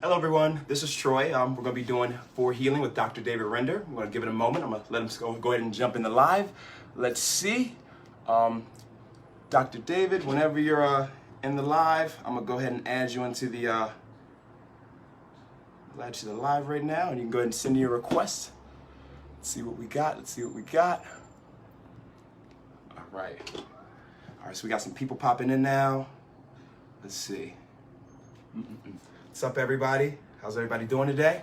Hello everyone, this is Troy. We're going to be doing For Healing with Dr. David Render. I'm going to give it a moment. I'm going to let him go ahead and jump in the live. Let's see. Dr. David, whenever you're in the live, I'm going to go ahead and add you into the live right now, and you can go ahead and send your request. Let's see what we got. All right, so we got some people popping in now. Let's see. What's up, everybody? How's everybody doing today?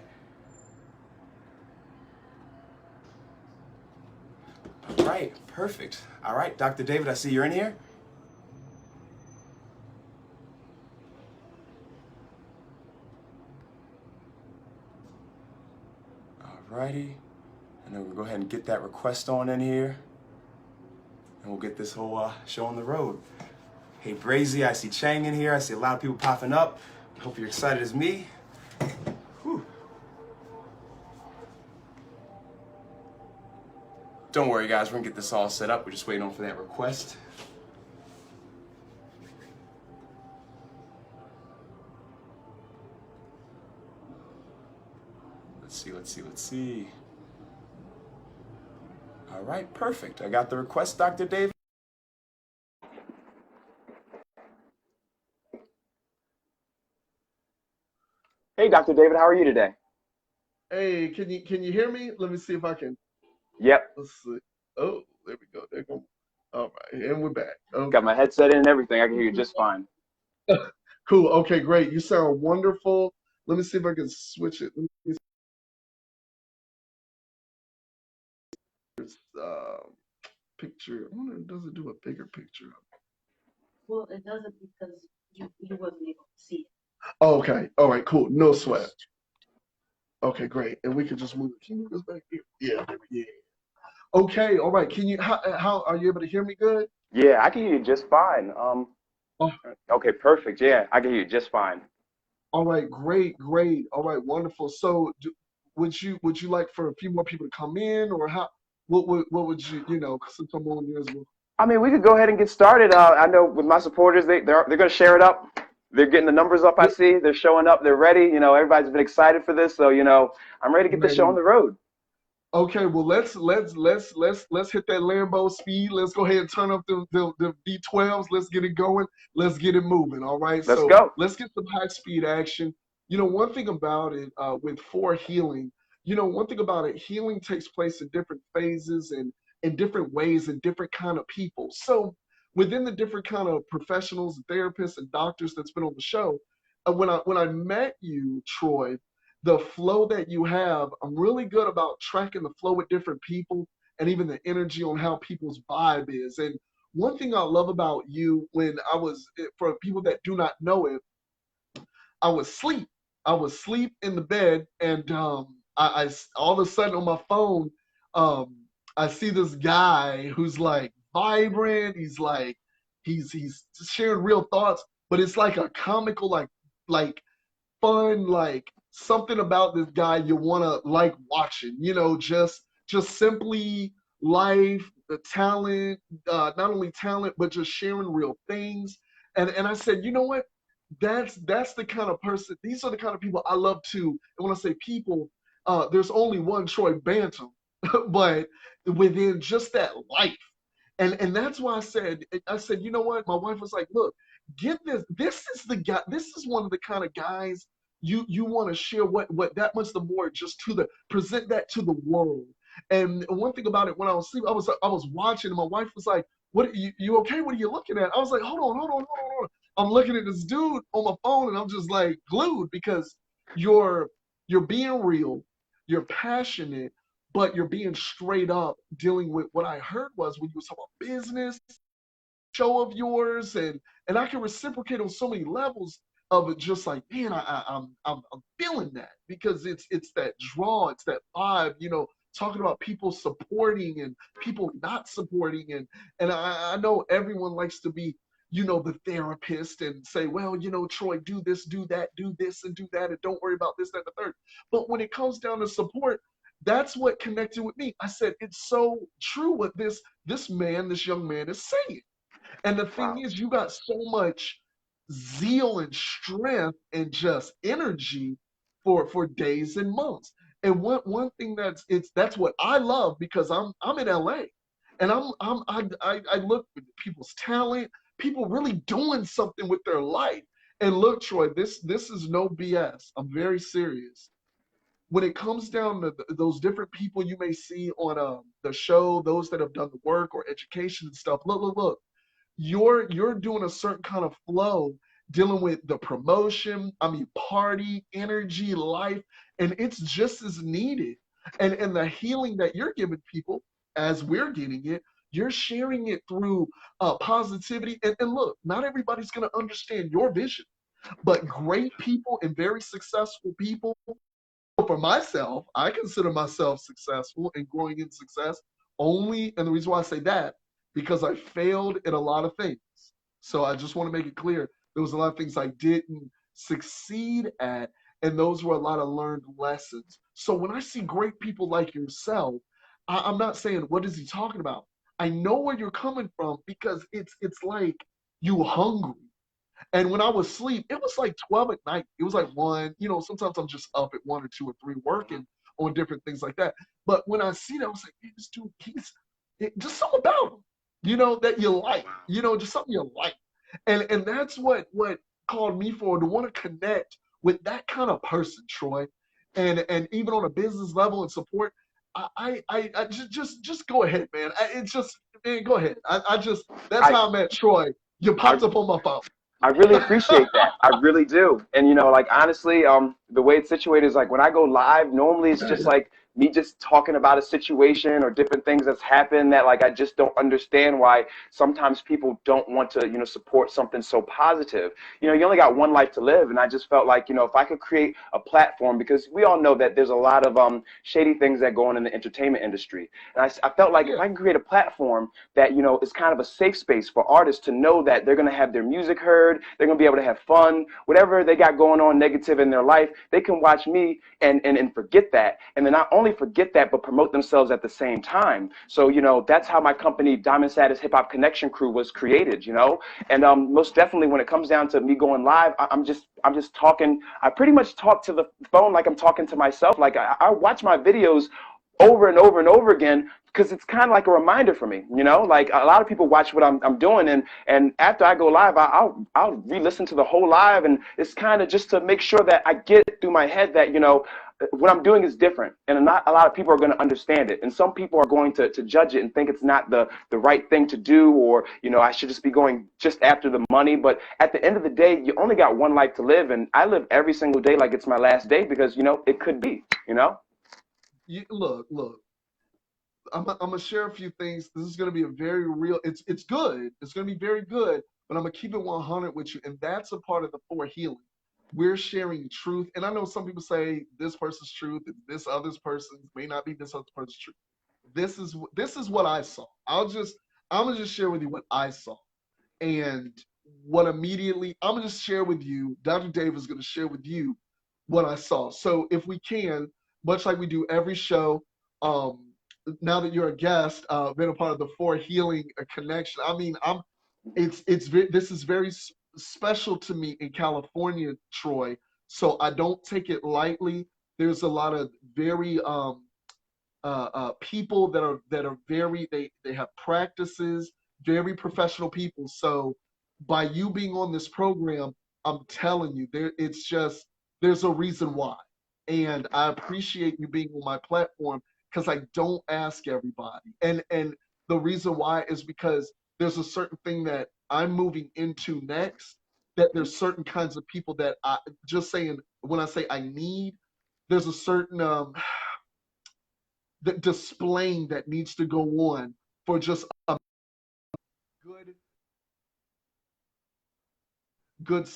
All right, perfect. All right, Dr. David, I see you're in here. All righty. And then we'll go ahead and get that request on in here. And we'll get this whole show on the road. Hey, Brazy, I see Chang in here. I see a lot of people popping up. I hope you're excited as me. Whew. Don't worry, guys. We're going to get this all set up. We're just waiting on for that request. Let's see. All right, perfect. I got the request, Dr. David. Hey, Dr. David, how are you today? Hey, can you hear me? Let me see if I can. Yep. Let's see. Oh, there we go. There go. All right, and we're back. Okay. Got my headset in and everything. I can hear you just fine. Cool. Okay, great. You sound wonderful. Let me see if I can switch it. Let me see. Picture. I wonder, does it do a bigger picture? Well, it doesn't because you wasn't able to see it. Oh, okay. All right. Cool. No sweat. Okay, great. And we can just move. Can you move this back here? Yeah. Yeah. Okay. All right. Can you? How are you able to hear me good? Yeah, I can hear you just fine. Oh, Okay, perfect. Yeah, I can hear you just fine. all right. Great. Great. All right. Wonderful. So, would you like for a few more people to come in, or how? What would you since I'm on here as well? I mean, we could go ahead and get started. I know with my supporters, they're going to share it up. They're getting the numbers up. I Yeah, see they're showing up. They're ready. Everybody's been excited for this, so I'm ready to get this show on ready. the road. Okay, well let's hit that Lambo speed. Let's go ahead and turn up the D12s. Let's get it going. Let's get it moving. All right. Let's So go. let's get some high speed action. One thing about it with For Healing, one thing about it, healing takes place in different phases and in different ways and different kind of people. So within the different kind of professionals, therapists, and doctors that's been on the show, when I met you, Troy, the flow that you have, I'm really good about tracking the flow with different people and even the energy on how people's vibe is. And one thing I love about you for people that do not know it, I was asleep. I was asleep in the bed, and I all of a sudden on my phone, um, I see this guy who's like vibrant. He's like, he's sharing real thoughts, but it's like a comical, like fun, like something about this guy you want to like watching, just simply life, the talent, not only talent, but just sharing real things. And I said, you know what? That's the kind of person, these are the kind of people I love to, and when I say people, there's only one Troy Bantum, but within just that life. And that's why I said, you know what? My wife was like, look, get this. This is the guy. This is one of the kind of guys you want to share what that much the more just to the present that to the world. And one thing about it, when I was asleep, I was watching, and my wife was like, "What? You okay? What are you looking at?" I was like, "Hold on. I'm looking at this dude on my phone, and I'm just like glued because you're you're being real, you're passionate, but you're being straight up dealing with what I heard was when you was talking about business show of yours, and I can reciprocate on so many levels of it. Just like, man, I'm feeling that because it's that draw, it's that vibe, talking about people supporting and people not supporting, and I know everyone likes to be, the therapist and say, well, Troy, do this, do that, do this, and do that, and don't worry about this, that, and the third. But when it comes down to support, that's what connected with me. I said, it's so true what this young man is saying. And the thing Wow. is, you got so much zeal and strength and just energy for days and months. And one thing that's what I love, because I'm in LA, and I look at people's talent, people really doing something with their life. And look, Troy, this is no BS. I'm very serious. When it comes down to those different people you may see on the show, those that have done the work or education and stuff, look, you're doing a certain kind of flow, dealing with the promotion, I mean, party, energy, life, and it's just as needed. And the healing that you're giving people, as we're getting it, you're sharing it through positivity. And look, not everybody's going to understand your vision, but great people and very successful people. For myself, I consider myself successful and growing in success only, and the reason why I say that, because I failed in a lot of things. So I just want to make it clear, there was a lot of things I didn't succeed at, and those were a lot of learned lessons. So when I see great people like yourself, I'm not saying, what is he talking about? I know where you're coming from, because it's like you hungry. And when I was asleep, it was like 12 at night. It was like 1. Sometimes I'm just up at 1 or 2 or 3 working on different things like that. But when I see that, I was like, man, this dude, just something about him, that you like, just something you like. And that's what called me forward, to want to connect with that kind of person, Troy. And even on a business level and support, I just go ahead, man. It's just, man, go ahead. That's I how I met Troy. You I popped up on my phone. I really appreciate that. I really do. And like honestly, the way it's situated is like when I go live, normally it's just like me just talking about a situation or different things that's happened that like I just don't understand why sometimes people don't want to, support something so positive. You only got one life to live, and I just felt like, if I could create a platform, because we all know that there's a lot of shady things that go on in the entertainment industry. And I felt like if Yeah. I can create a platform that, is kind of a safe space for artists to know that they're going to have their music heard, they're going to be able to have fun, whatever they got going on negative in their life, they can watch me and forget that. And then not only forget that, but promote themselves at the same time. So, that's how my company, Diamond Status Hip Hop Connection Crew, was created, And most definitely when it comes down to me going live, I'm just talking. I pretty much talk to the phone like I'm talking to myself. Like I watch my videos over and over and over again, because it's kind of like a reminder for me, like a lot of people watch what I'm doing, and after I go live, I'll re-listen to the whole live, and it's kind of just to make sure that I get through my head that, what I'm doing is different, and not a lot of people are going to understand it, and some people are going to judge it and think it's not the right thing to do, or I should just be going just after the money. But at the end of the day, you only got one life to live, and I live every single day like it's my last day, because it could be. Look. I'm gonna share a few things. This is gonna be a very real. It's good. It's gonna be very good. But I'm gonna keep it 100 with you, and that's a part of the for healing. We're sharing truth, and I know some people say this person's truth, and this other person's may not be this other person's truth. This is what I saw. I'm gonna just share with you what I saw, and what immediately I'm gonna just share with you. Dr. Dave is gonna share with you what I saw. So if we can, much like we do every show, um, now that you're a guest, been a part of the For Healing Connection. I mean, this is very special to me in California, Troy. So I don't take it lightly. There's a lot of very people that are very they have practices, very professional people. So by you being on this program, I'm telling you, there's a reason why. And I appreciate you being on my platform, because I don't ask everybody. And the reason why is because there's a certain thing that I'm moving into next, that there's certain kinds of people that I just saying, when I say I need, there's a certain the displaying that needs to go on for just a good good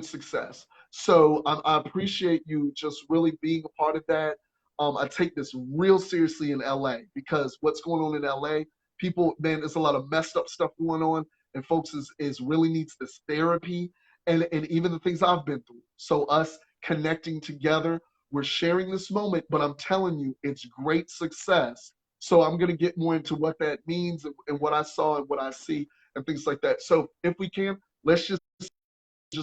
success. So I appreciate you just really being a part of that. I take this real seriously in LA, because what's going on in LA, people, man, there's a lot of messed up stuff going on, and folks is really needs this therapy, and even the things I've been through. So us connecting together, we're sharing this moment, but I'm telling you, it's great success. So I'm gonna get more into what that means, and what I saw and what I see and things like that. So if we can, let's just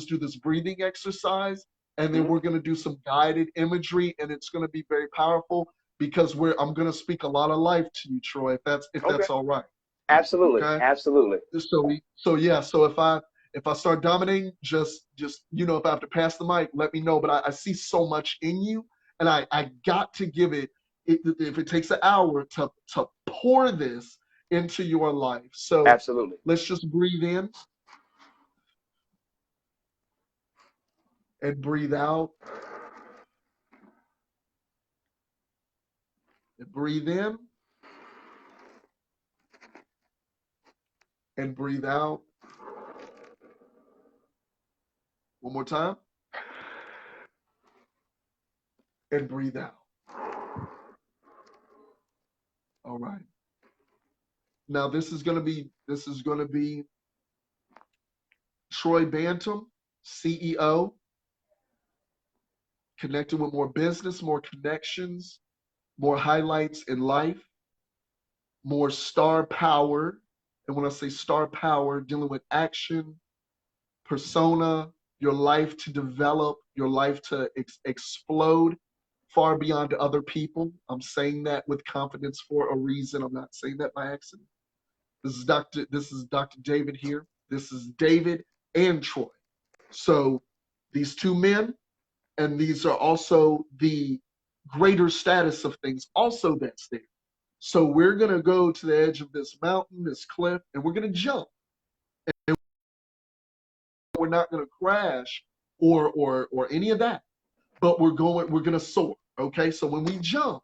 do this breathing exercise. and then we're going to do some guided imagery, and it's going to be very powerful because I'm going to speak a lot of life to you, Troy, if that's all right. Absolutely. Okay. Absolutely. So yeah. So if I start dominating, just if I have to pass the mic, let me know. But I see so much in you, and I got to give it. If it takes an hour to pour this into your life. So Absolutely. let's just breathe in and breathe out. And breathe in and breathe out. One more time. And breathe out. All right. Now this is gonna be Troy Bantum, CEO, connected with more business, more connections, more highlights in life, more star power. And when I say star power, dealing with action, persona, your life to develop, your life to explode far beyond other people. I'm saying that with confidence for a reason. I'm not saying that by accident. This is Dr. David here. This is David and Troy. So these two men, and these are also the greater status of things also that's there. So we're going to go to the edge of this mountain, this cliff, and we're going to jump. And we're not going to crash or any of that, but we're going to soar. Okay. So when we jump,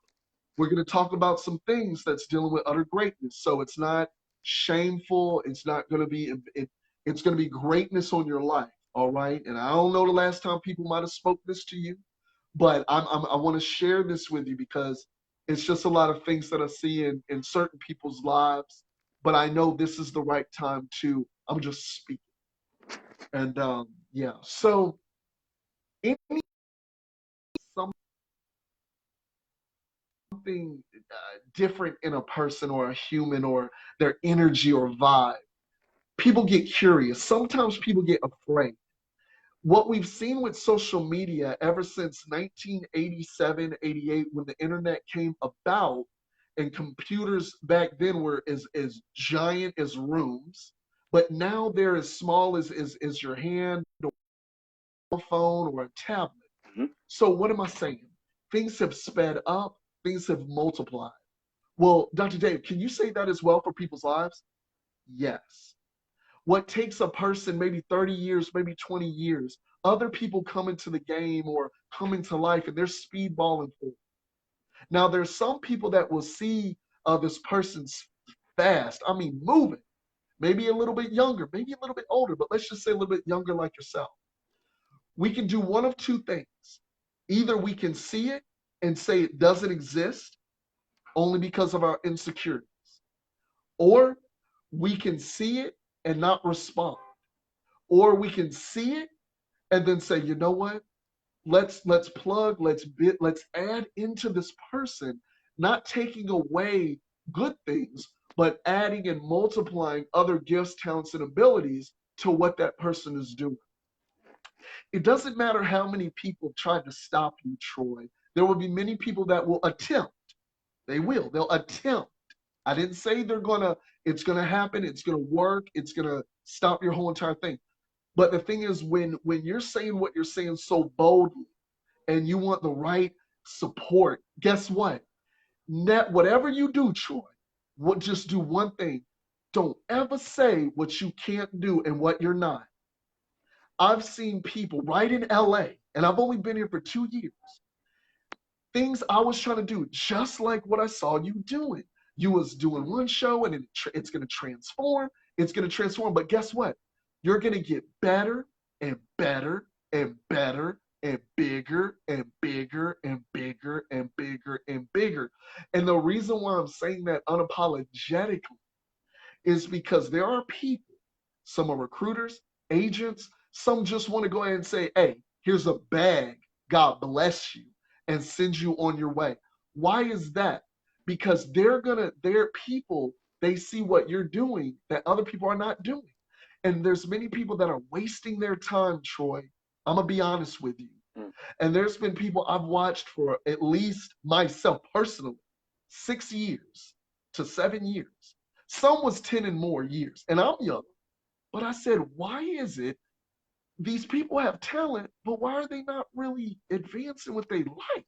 we're going to talk about some things that's dealing with utter greatness. So it's not shameful. It's not going to be, it's going to be greatness on your life. All right. And I don't know the last time people might have spoke this to you, but I want to share this with you because it's just a lot of things that I see in certain people's lives. But I know this is the right time I'm just speaking. And yeah. So any something different in a person or a human or their energy or vibe, people get curious. Sometimes people get afraid. What we've seen with social media ever since 1987, 88, when the internet came about, and computers back then were as giant as rooms, but now they're as small as your hand, or a phone, or a tablet. So what am I saying? Things have sped up, things have multiplied. Well, Dr. Dave, can you say that as well for people's lives? Yes. What takes a person maybe 30 years, maybe 20 years, other people come into the game or come into life and they're speedballing for it. Now, there's some people that will see this person's fast, I mean, moving, maybe a little bit younger, maybe a little bit older, but let's just say a little bit younger like yourself. We can do one of two things. Either we can see it and say it doesn't exist only because of our insecurities, or we can see it and not respond, or we can see it and then say, you know what? Let's plug, let's add into this person, not taking away good things, but adding and multiplying other gifts, talents, and abilities to what that person is doing. It doesn't matter how many people try to stop you, Troy. There will be many people that will attempt. They'll attempt. I didn't say it's gonna happen, it's gonna work, it's gonna stop your whole entire thing. But the thing is, when you're saying what you're saying so boldly and you want the right support, guess what? Whatever you do, Troy, just do one thing. Don't ever say what you can't do and what you're not. I've seen people right in LA, and I've only been here for 2 years. Things I was trying to do, just like what I saw you doing. You was doing one show, and it's going to transform. It's going to transform. But guess what? You're going to get better and better and better and bigger and bigger and bigger and bigger and bigger. And the reason why I'm saying that unapologetically is because there are people, some are recruiters, agents, some just want to go ahead and say, hey, here's a bag, God bless you, and send you on your way. Why is that? Because they're people, they see what you're doing that other people are not doing. And there's many people that are wasting their time, Troy. I'm going to be honest with you. Mm. And there's been people I've watched for at least myself personally, 6 years to 7 years. Some was 10 and more years, and I'm young. But I said, why is it these people have talent, but why are they not really advancing what they like?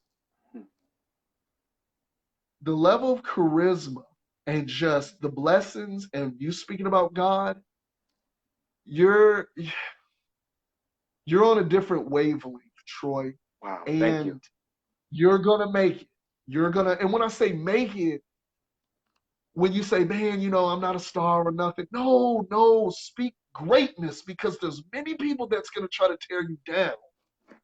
The level of charisma and just the blessings, and you speaking about God, you're on a different wavelength, Troy, Wow. Thank you. and you're gonna make it. You're gonna, and when I say make it, when you say, man, I'm not a star or nothing. No, no, speak greatness, because there's many people that's gonna try to tear you down.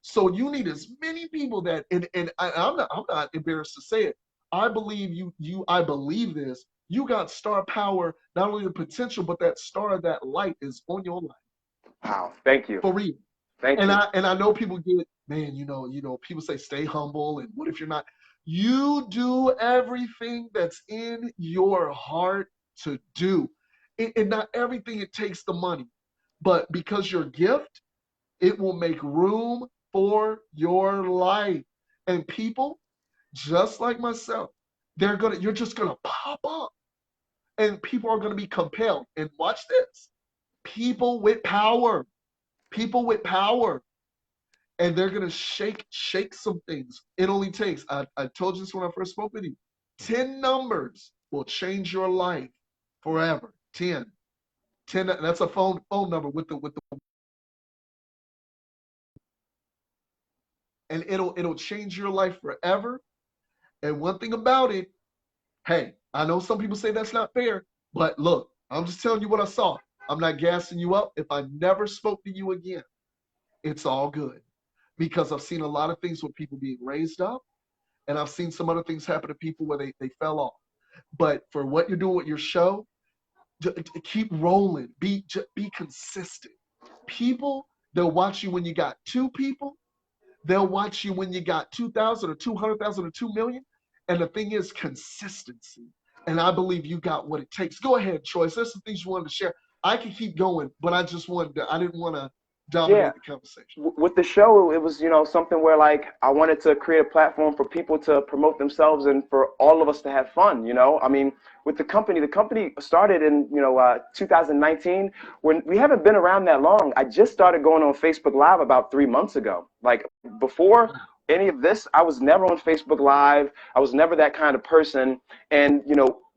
So you need as many people that, and I'm not embarrassed to say it. I believe I believe this. You got star power, not only the potential, but that star, that light is on your life. Wow. Thank you. For real. Thank And you. I know people get, man, people say stay humble, and what if you're not? You do everything that's in your heart to do. And not everything it takes the money, but because your gift, it will make room for your life. And people, just like myself, you're just gonna pop up, and people are gonna be compelled. And watch this. People with power, people with power, and they're gonna shake some things. It only takes, I told you this when I first spoke with you, 10 numbers will change your life forever. 10. That's a phone number with the and it'll change your life forever. And one thing about it, hey, I know some people say that's not fair, but look, I'm just telling you what I saw. I'm not gassing you up. If I never spoke to you again, it's all good, because I've seen a lot of things with people being raised up, and I've seen some other things happen to people where they fell off. But for what you're doing with your show, keep rolling. Be consistent. People, they'll watch you when you got 2 people. They'll watch you when you got 2,000 or 200,000 or 2 million. And the thing is consistency. And I believe you got what it takes. Go ahead, Troy. There's some things you wanted to share. I could keep going, but I didn't want to Yeah. dominate the conversation. With the show, it was, something where like I wanted to create a platform for people to promote themselves and for all of us to have fun. I mean, with the company started in 2019. When we haven't been around that long. I just started going on Facebook Live about 3 months ago. Like before any of this, I was never on Facebook Live. I was never that kind of person. And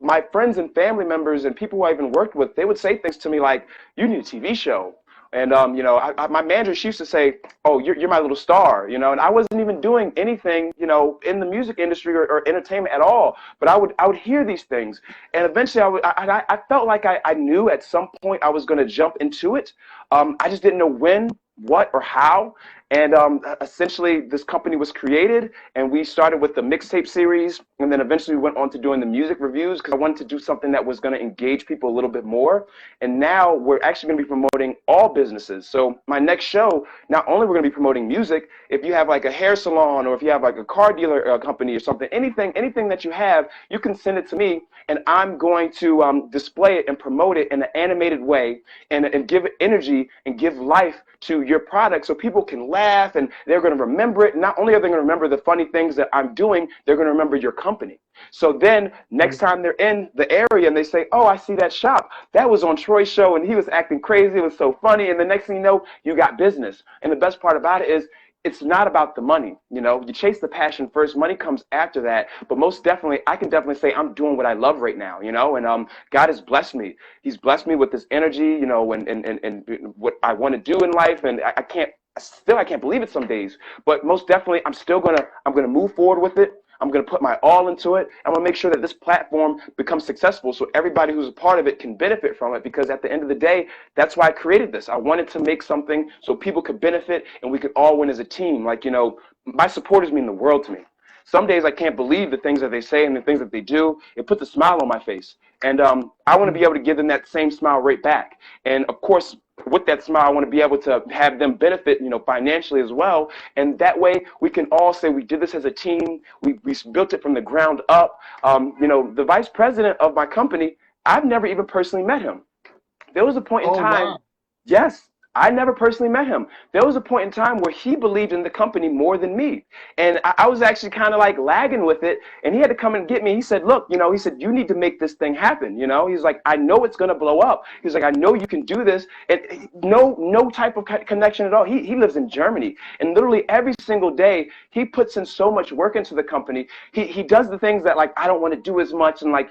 my friends and family members and people who I even worked with, they would say things to me like, "You need a TV show." And my manager, she used to say, "Oh, you're my little star," and I wasn't even doing anything, in the music industry or entertainment at all. But I would hear these things, and eventually I felt like I knew at some point I was going to jump into it. I just didn't know when, what, or how. And essentially, this company was created, and we started with the mixtape series, and then eventually we went on to doing the music reviews because I wanted to do something that was going to engage people a little bit more. And now we're actually going to be promoting all businesses. So my next show, not only we're going to be promoting music, if you have like a hair salon or if you have like a car dealer company or something, anything that you have, you can send it to me, and I'm going to display it and promote it in an animated way and give it energy and give life to your product so people can laugh and they're going to remember it. Not only are they going to remember the funny things that I'm doing, they're going to remember your company. So then next time they're in the area and they say, "Oh, I see that shop. That was on Troy's show and he was acting crazy. It was so funny." And the next thing you know, you got business. And the best part about it is it's not about the money. You chase the passion first. Money comes after that. But most definitely, I can definitely say I'm doing what I love right now, and God has blessed me. He's blessed me with this energy, and what I want to do in life. And I can't believe it some days. But most definitely, I'm going to move forward with it. I'm going to put my all into it. I'm going to make sure that this platform becomes successful so everybody who's a part of it can benefit from it, because at the end of the day, that's why I created this. I wanted to make something so people could benefit and we could all win as a team. Like, my supporters mean the world to me. Some days I can't believe the things that they say and the things that they do. It puts a smile on my face. And I want to be able to give them that same smile right back. And of course, with that smile, I want to be able to have them benefit, financially as well. And that way we can all say we did this as a team. We built it from the ground up. The vice president of my company, I've never even personally met him. There was a point in Oh, time. wow. Yes, I never personally met him. There was a point in time where he believed in the company more than me. And I was actually kind of like lagging with it. And he had to come and get me. He said, look, he said, you need to make this thing happen. He's like, I know it's going to blow up. He's like, I know you can do this. And no type of connection at all. He lives in Germany. And literally every single day, he puts in so much work into the company. He does the things that like I don't want to do as much. And like,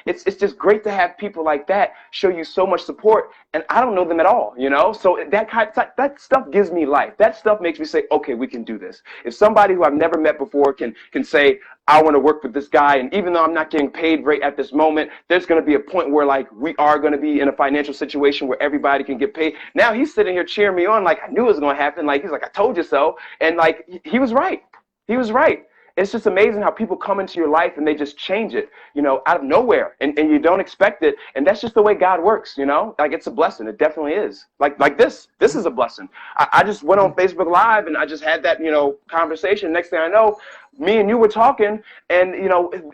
it's just great to have people like that show you so much support. And I don't know them at all, So that stuff gives me life. That stuff makes me say, okay, we can do this. If somebody who I've never met before can say, I want to work with this guy, and even though I'm not getting paid right at this moment, there's going to be a point where like we are going to be in a financial situation where everybody can get paid. Now he's sitting here cheering me on like I knew it was going to happen. Like he's like, I told you so. And like he was right. He was right. It's just amazing how people come into your life and they just change it, out of nowhere, and you don't expect it. And that's just the way God works, like it's a blessing. It definitely is. Like this is a blessing. I just went on Facebook Live and I just had that, conversation. Next thing I know, me and you were talking, and,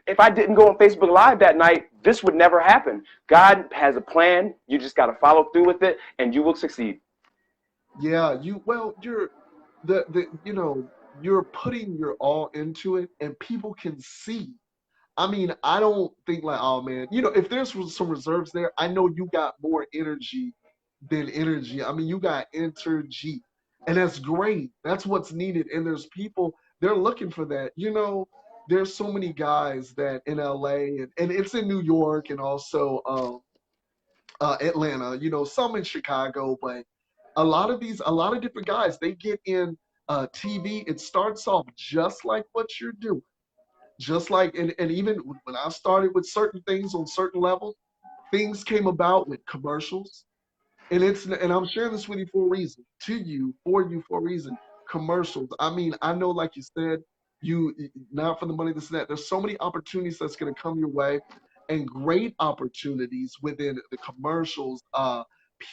if I didn't go on Facebook Live that night, this would never happen. God has a plan. You just got to follow through with it and you will succeed. Yeah, you're putting your all into it, and people can see. I mean, I don't think like, oh man, if there's some reserves there, I know you got more energy than energy. I mean, you got energy, and that's great. That's what's needed. And there's people, they're looking for that. There's so many guys that in LA, and it's in New York, and also Atlanta, some in Chicago, but a lot of different guys, they get in TV. It starts off just like what you're doing, just like, and even when I started with certain things on certain levels, things came about with commercials, and I'm sharing this with you for a reason, for you for a reason. Commercials. I mean, I know, like you said, you not for the money, this and that. There's so many opportunities that's going to come your way, and great opportunities within the commercials.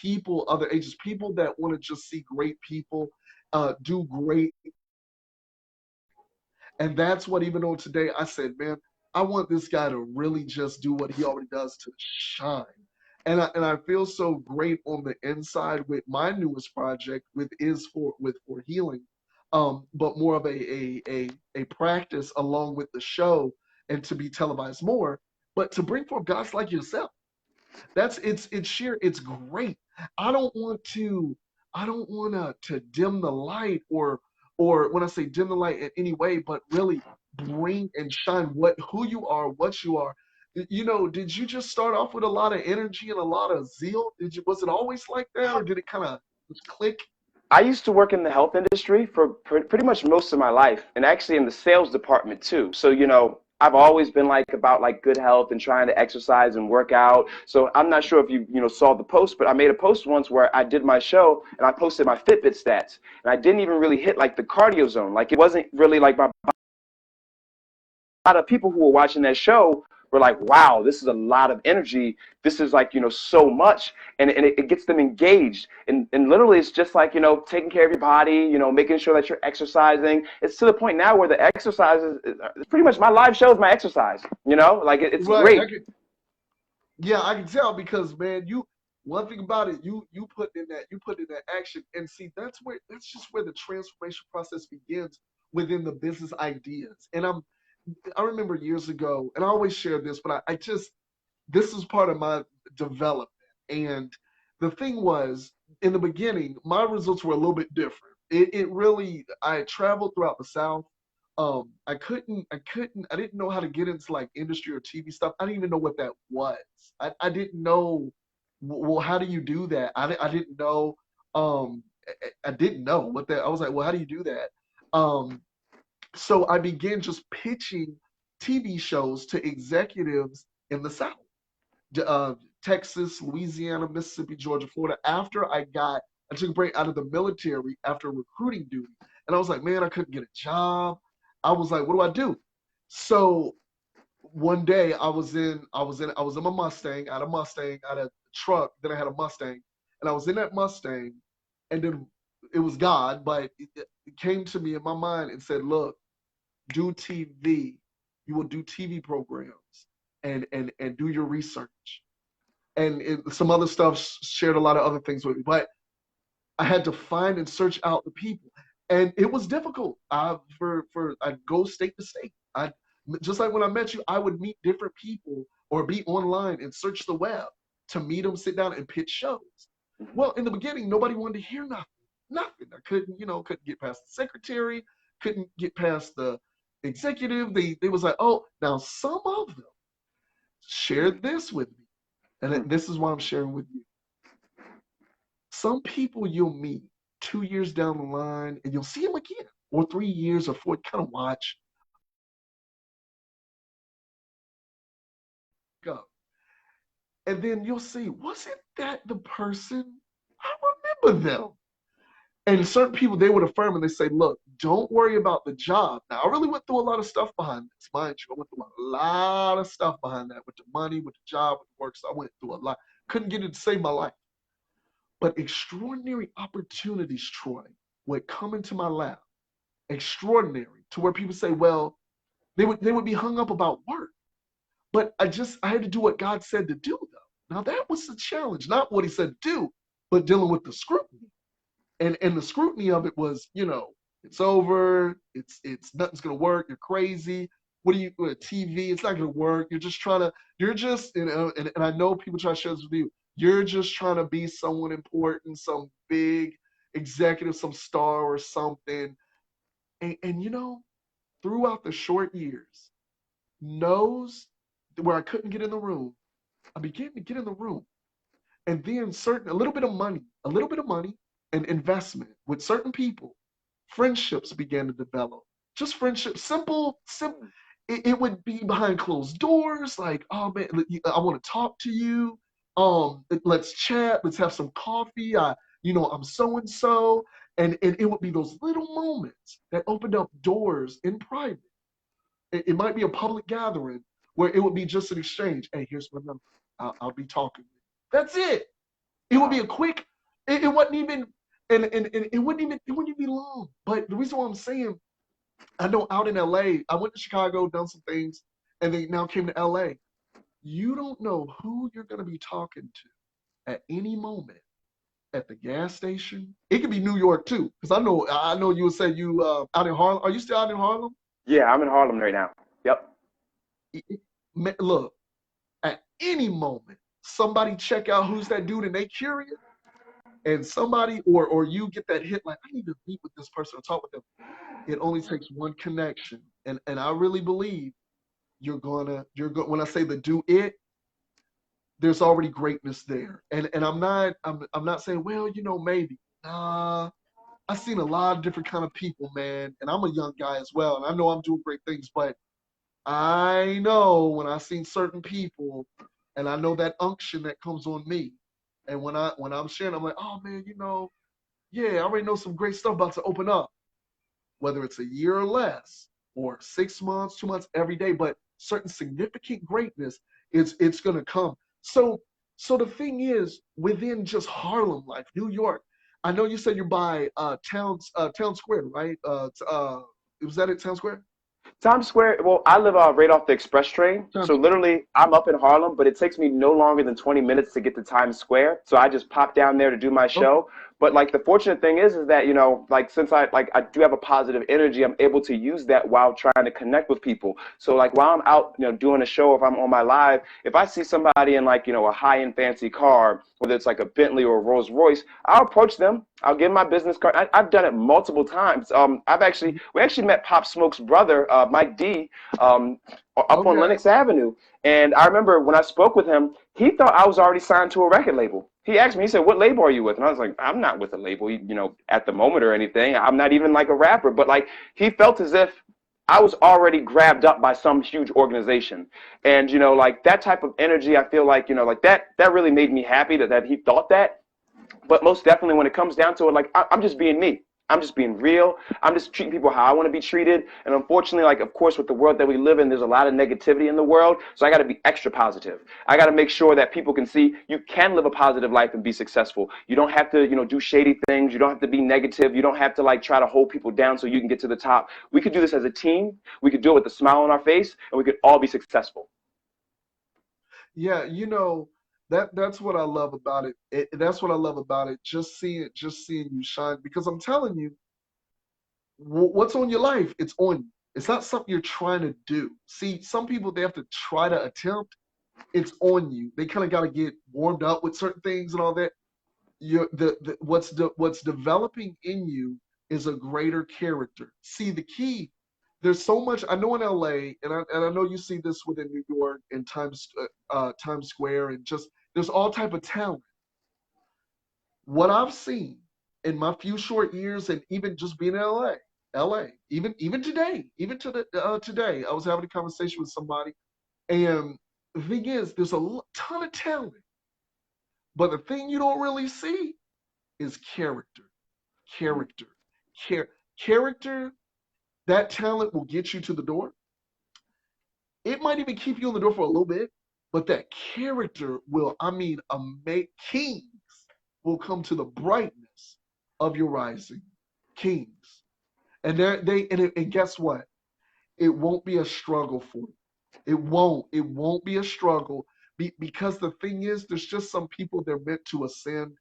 People, other agents, people that want to just see great people do great. And that's what, even though today I said, man, I want this guy to really just do what he already does to shine. And I feel so great on the inside with my newest project for healing, but more of a practice along with the show, and to be televised more, but to bring forth guys like yourself. It's sheer, it's great. I don't want to I don't want to dim the light, or when I say dim the light in any way, but really bring and shine who you are, what you are. Did you just start off with a lot of energy and a lot of zeal? Was it always like that, or did it kind of just click? I used to work in the health industry for pretty much most of my life, and actually in the sales department too. So, I've always been like about like good health and trying to exercise and work out. So I'm not sure if you saw the post, but I made a post once where I did my show and I posted my Fitbit stats, and I didn't even really hit like the cardio zone. Like it wasn't really like my. A lot of people who were watching that show were like, wow, this is a lot of energy. This is like, so much. And it gets them engaged. And literally it's just like, taking care of your body, making sure that you're exercising. It's to the point now where the exercise is pretty much my live show is my exercise, like it's Right. great. Yeah, I can tell, because man, one thing about it, you put in that action, and see, that's just where the transformation process begins within the business ideas. And I remember years ago, and I always share this, but I just, this is part of my development. And the thing was, in the beginning, my results were a little bit different. It really, I traveled throughout the South. I didn't know how to get into like industry or TV stuff. I didn't even know what that was. I didn't know, well, how do you do that? I didn't know, I didn't know what that, I was like, well, how do you do that? So I began just pitching TV shows to executives in the South, Texas, Louisiana, Mississippi, Georgia, Florida. I took a break out of the military after recruiting duty, and I was like, man, I couldn't get a job. I was like, what do I do? So one day I was in my Mustang, I had a truck, then I had a Mustang, and I was in that Mustang, and then it was God, but it came to me in my mind and said, look, do TV. You will do TV programs, and do your research. And some other stuff, shared a lot of other things with me. But I had to find and search out the people, and it was difficult. I'd go state to state. I just like when I met you, I would meet different people or be online and search the web to meet them, sit down, and pitch shows. Well, in the beginning, nobody wanted to hear nothing. Nothing. I couldn't get past the secretary, couldn't get past the executive. They was like, oh, now some of them shared this with me, and this is why I'm sharing with you. Some people you'll meet 2 years down the line, and you'll see them again, or 3 years, or 4. Kind of watch. Go. And then you'll see, wasn't that the person? I remember them. And certain people, they would affirm and they say, look, don't worry about the job. Now, I really went through a lot of stuff behind this. Mind you, I went through a lot of stuff behind that with the money, with the job, with the work. So I went through a lot. Couldn't get it to save my life. But extraordinary opportunities, Troy, would come into my lap. Extraordinary, to where people say, well, they would be hung up about work. But I had to do what God said to do, though. Now, that was the challenge, not what he said to do, but dealing with the scrutiny. And the scrutiny of it was, it's over, it's nothing's gonna work, you're crazy. What are you doing? TV, it's not gonna work. And I know people try to share this with you. You're just trying to be someone important, some big executive, some star or something. And throughout the short years, no's where I couldn't get in the room, I began to get in the room. And then a little bit of money and investment with certain people, friendships began to develop. Just friendships, simple. It would be behind closed doors, like, oh man, I want to talk to you. Let's chat, let's have some coffee. I'm so and so. And it would be those little moments that opened up doors in private. It might be a public gathering where it would be just an exchange. Hey, here's my number. I'll be talking. That's it. It would be a quick. It wasn't even, and it wouldn't even be long. But the reason why I'm saying, I know out in LA, I went to Chicago, done some things, and then now came to LA. You don't know who you're going to be talking to at any moment at the gas station. It could be New York too, because I know you would say you out in Harlem. Are you still out in Harlem? Yeah, I'm in Harlem right now. Yep. Look, at any moment, somebody check out who's that dude and they curious, and somebody or you get that hit like, I need to meet with this person or talk with them. It only takes one connection, and I really believe when I say the do it, there's already greatness there. And I'm not saying, well, maybe. Nah, I've seen a lot of different kind of people, man, and I'm a young guy as well, and I know I'm doing great things, but I know when I've seen certain people, and I know that unction that comes on me, and when I'm sharing, I'm like, oh man, yeah, I already know some great stuff about to open up, whether it's a year or less, or 6 months, 2 months, every day, but certain significant greatness it's gonna come. So the thing is, within just Harlem life, New York, I know you said you're by Town Square, right? Was that at Town Square? Times Square, well, I live right off the express train. So literally, I'm up in Harlem, but it takes me no longer than 20 minutes to get to Times Square. So I just pop down there to do my show. But like the fortunate thing is that, like since I do have a positive energy, I'm able to use that while trying to connect with people. So like while I'm out, doing a show, if I'm on my live, if I see somebody in like, a high-end fancy car, whether it's like a Bentley or a Rolls Royce, I'll approach them. I'll give them my business card. I've done it multiple times. We actually met Pop Smoke's brother, Mike D, up on Lenox Avenue. And I remember when I spoke with him, he thought I was already signed to a record label. He asked me, he said, what label are you with? And I was like, I'm not with a label, at the moment or anything. I'm not even like a rapper. But like, he felt as if I was already grabbed up by some huge organization. And, like that type of energy, I feel like, like that really made me happy that he thought that. But most definitely when it comes down to it, like I'm just being me. I'm just being real. I'm just treating people how I want to be treated. And unfortunately, like, of course, with the world that we live in, there's a lot of negativity in the world. So I got to be extra positive. I got to make sure that people can see you can live a positive life and be successful. You don't have to, do shady things. You don't have to be negative. You don't have to like try to hold people down so you can get to the top. We could do this as a team. We could do it with a smile on our face, and we could all be successful. Yeah, That's what I love about it. That's what I love about it. Just seeing you shine. Because I'm telling you, what's on your life, it's on you. It's not something you're trying to do. See, some people, they have to try to attempt. It's on you. They kind of got to get warmed up with certain things and all that. What's developing in you is a greater character. See, the key, there's so much I know in LA, and I know you see this within New York and Times Square, and just there's all type of talent. What I've seen in my few short years, and even just being in LA, even today, today, I was having a conversation with somebody, and the thing is, there's a ton of talent, but the thing you don't really see is character, character, character. That talent will get you to the door. It might even keep you on the door for a little bit, but that character will, kings will come to the brightness of your rising. Kings. And guess what? It won't be a struggle for you. It won't be a struggle because the thing is, there's just some people they're meant to ascend,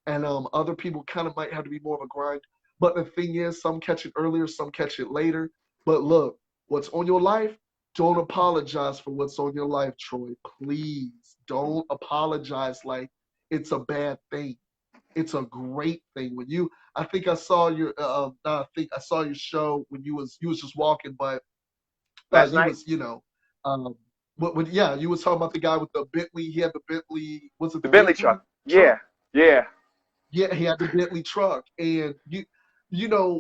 and other people kind of might have to be more of a grind. But the thing is, some catch it earlier, some catch it later. But look, what's on your life, don't apologize for what's on your life, Troy. Please don't apologize like it's a bad thing. It's a great thing. I think I saw I saw your show when you was just walking, but Last you night, was, um, yeah, you was talking about the guy with the Bentley. He had the Bentley. Was it the the Bentley Bentley truck. truck? Yeah, yeah. Yeah, he had the Bentley truck, and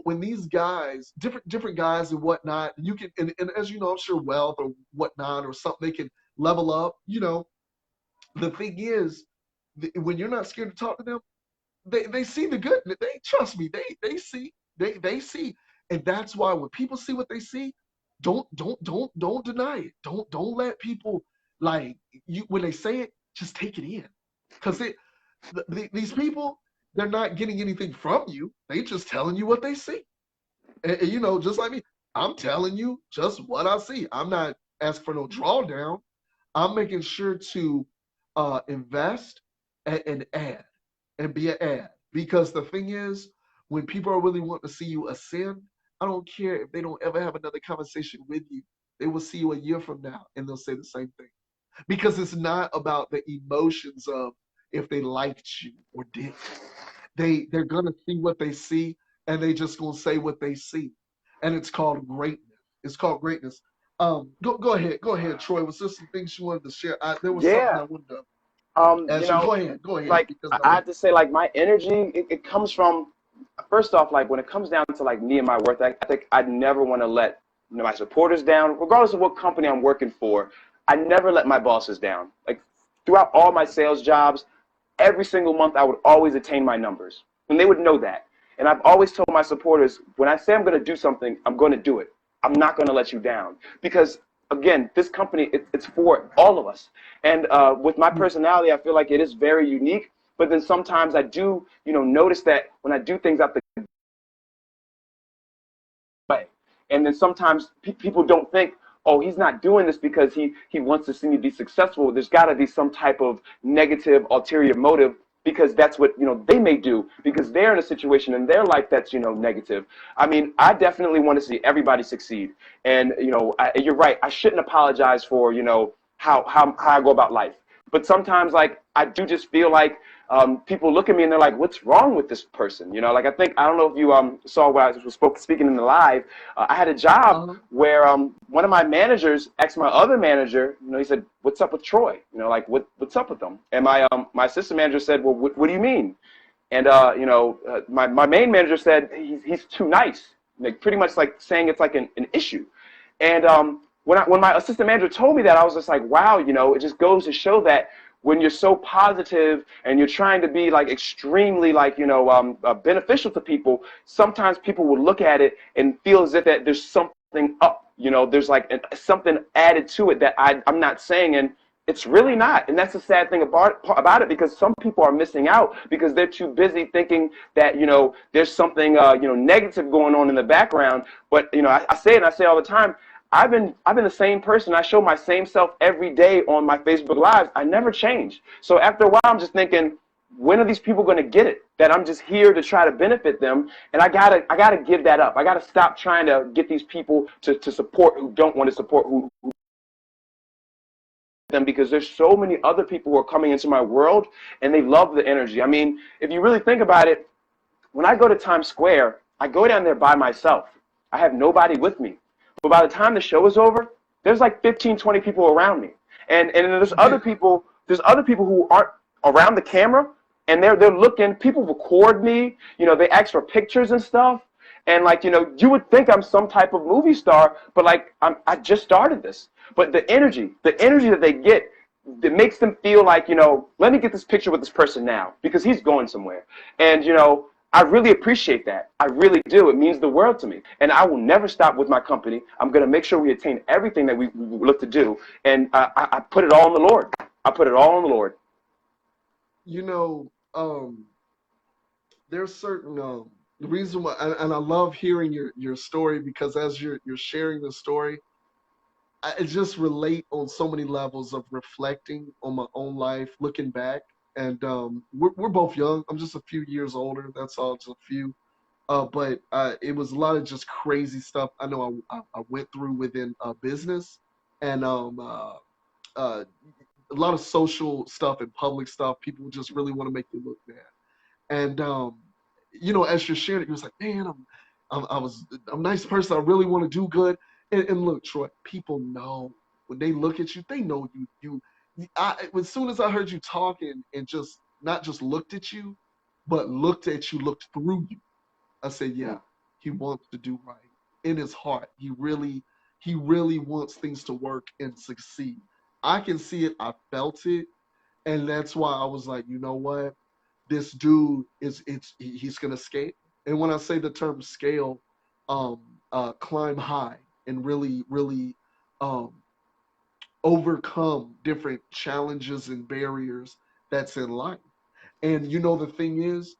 when these guys, different guys and whatnot, you can, and as you know, I'm sure wealth or whatnot or something, they can level up. The thing is, when you're not scared to talk to them, they see the good. They trust me. They see, and that's why when people see what they see, don't deny it. Don't let people like you when they say it. Just take it in, because these people, they're not getting anything from you. They just telling you what they see. And just like me, I'm telling you just what I see. I'm not asking for no drawdown. I'm making sure to invest and add and be an ad. Because the thing is, when people are really wanting to see you ascend, I don't care if they don't ever have another conversation with you. They will see you a year from now and they'll say the same thing. Because it's not about the emotions of if they liked you or didn't. They're gonna see what they see, and they just gonna say what they see. And it's called greatness. It's called greatness. Go ahead, Troy. Was there some things you wanted to share? There was something Yeah. I wanted to You ask you. know, Go ahead, like because I have to say, like my energy, it comes from first off, like when it comes down to like me and my work, I think I'd never want to let my supporters down, regardless of what company I'm working for. I never let my bosses down. Like throughout all my sales jobs, every single month I would always attain my numbers, and they would know that. And I've always told my supporters, when I say I'm going to do something, I'm going to do it. I'm not going to let you down because again, this company, it's for all of us. And with my personality, I feel like it is very unique. But then sometimes I do, notice that when I do things out the way, and then sometimes people don't think, oh, he's not doing this because he wants to see me be successful. There's got to be some type of negative ulterior motive because that's what they may do because they're in a situation in their life that's negative. I mean, I definitely want to see everybody succeed, and you're right. I shouldn't apologize for how I go about life. But sometimes, like, I do just feel like people look at me and they're like, "What's wrong with this person?" Like I don't know if you saw what I was speaking in the live. I had a job uh, where one of my managers asked my other manager. He said, "What's up with Troy? Like what's up with them?" And my assistant manager said, "Well, what do you mean?" And my main manager said he's too nice, like pretty much like saying it's like an issue. And when my assistant manager told me that, I was just like, wow, it just goes to show that when you're so positive and you're trying to be like extremely like beneficial to people, sometimes people will look at it and feel as if that there's something up. There's like something added to it that I'm not saying, and it's really not. And that's the sad thing about it, because some people are missing out because they're too busy thinking that, there's something, negative going on in the background. But, I say it and I say all the time, I've been the same person. I show my same self every day on my Facebook Lives. I never change. So after a while, I'm just thinking, when are these people going to get it? That I'm just here to try to benefit them, and I gotta give that up. I gotta stop trying to get these people to support who don't want to support who them, because there's so many other people who are coming into my world and they love the energy. I mean, if you really think about it, when I go to Times Square, I go down there by myself. I have nobody with me. But by the time the show is over, there's like 15, 20 people around me. And there's other people who aren't around the camera, and they're looking. People record me, they ask for pictures and stuff. And like, you would think I'm some type of movie star, but like I just started this. But the energy that they get, it makes them feel like, let me get this picture with this person now, because he's going somewhere. And I really appreciate that. I really do. It means the world to me. And I will never stop with my company. I'm going to make sure we attain everything that we look to do. And I put it all on the Lord. I put it all on the Lord. There's certain the reason why, and I love hearing your story, because as you're sharing the story, I just relate on so many levels of reflecting on my own life, looking back. And we're both young. I'm just a few years older. That's all, just a few. But it was a lot of just crazy stuff I know I went through within business, and a lot of social stuff and public stuff. People just really want to make you look bad. And as you're sharing it, you're just like, man, I'm a nice person. I really want to do good. And look, Troy, people know when they look at you, they know you. As soon as I heard you talking and just not just looked at you, but looked at you, looked through you, I said, yeah, he wants to do right in his heart. He really wants things to work and succeed. I can see it. I felt it. And that's why I was like, you know what? This dude he's gonna scale. And when I say the term scale, climb high and really overcome different challenges and barriers that's in life. And the thing is,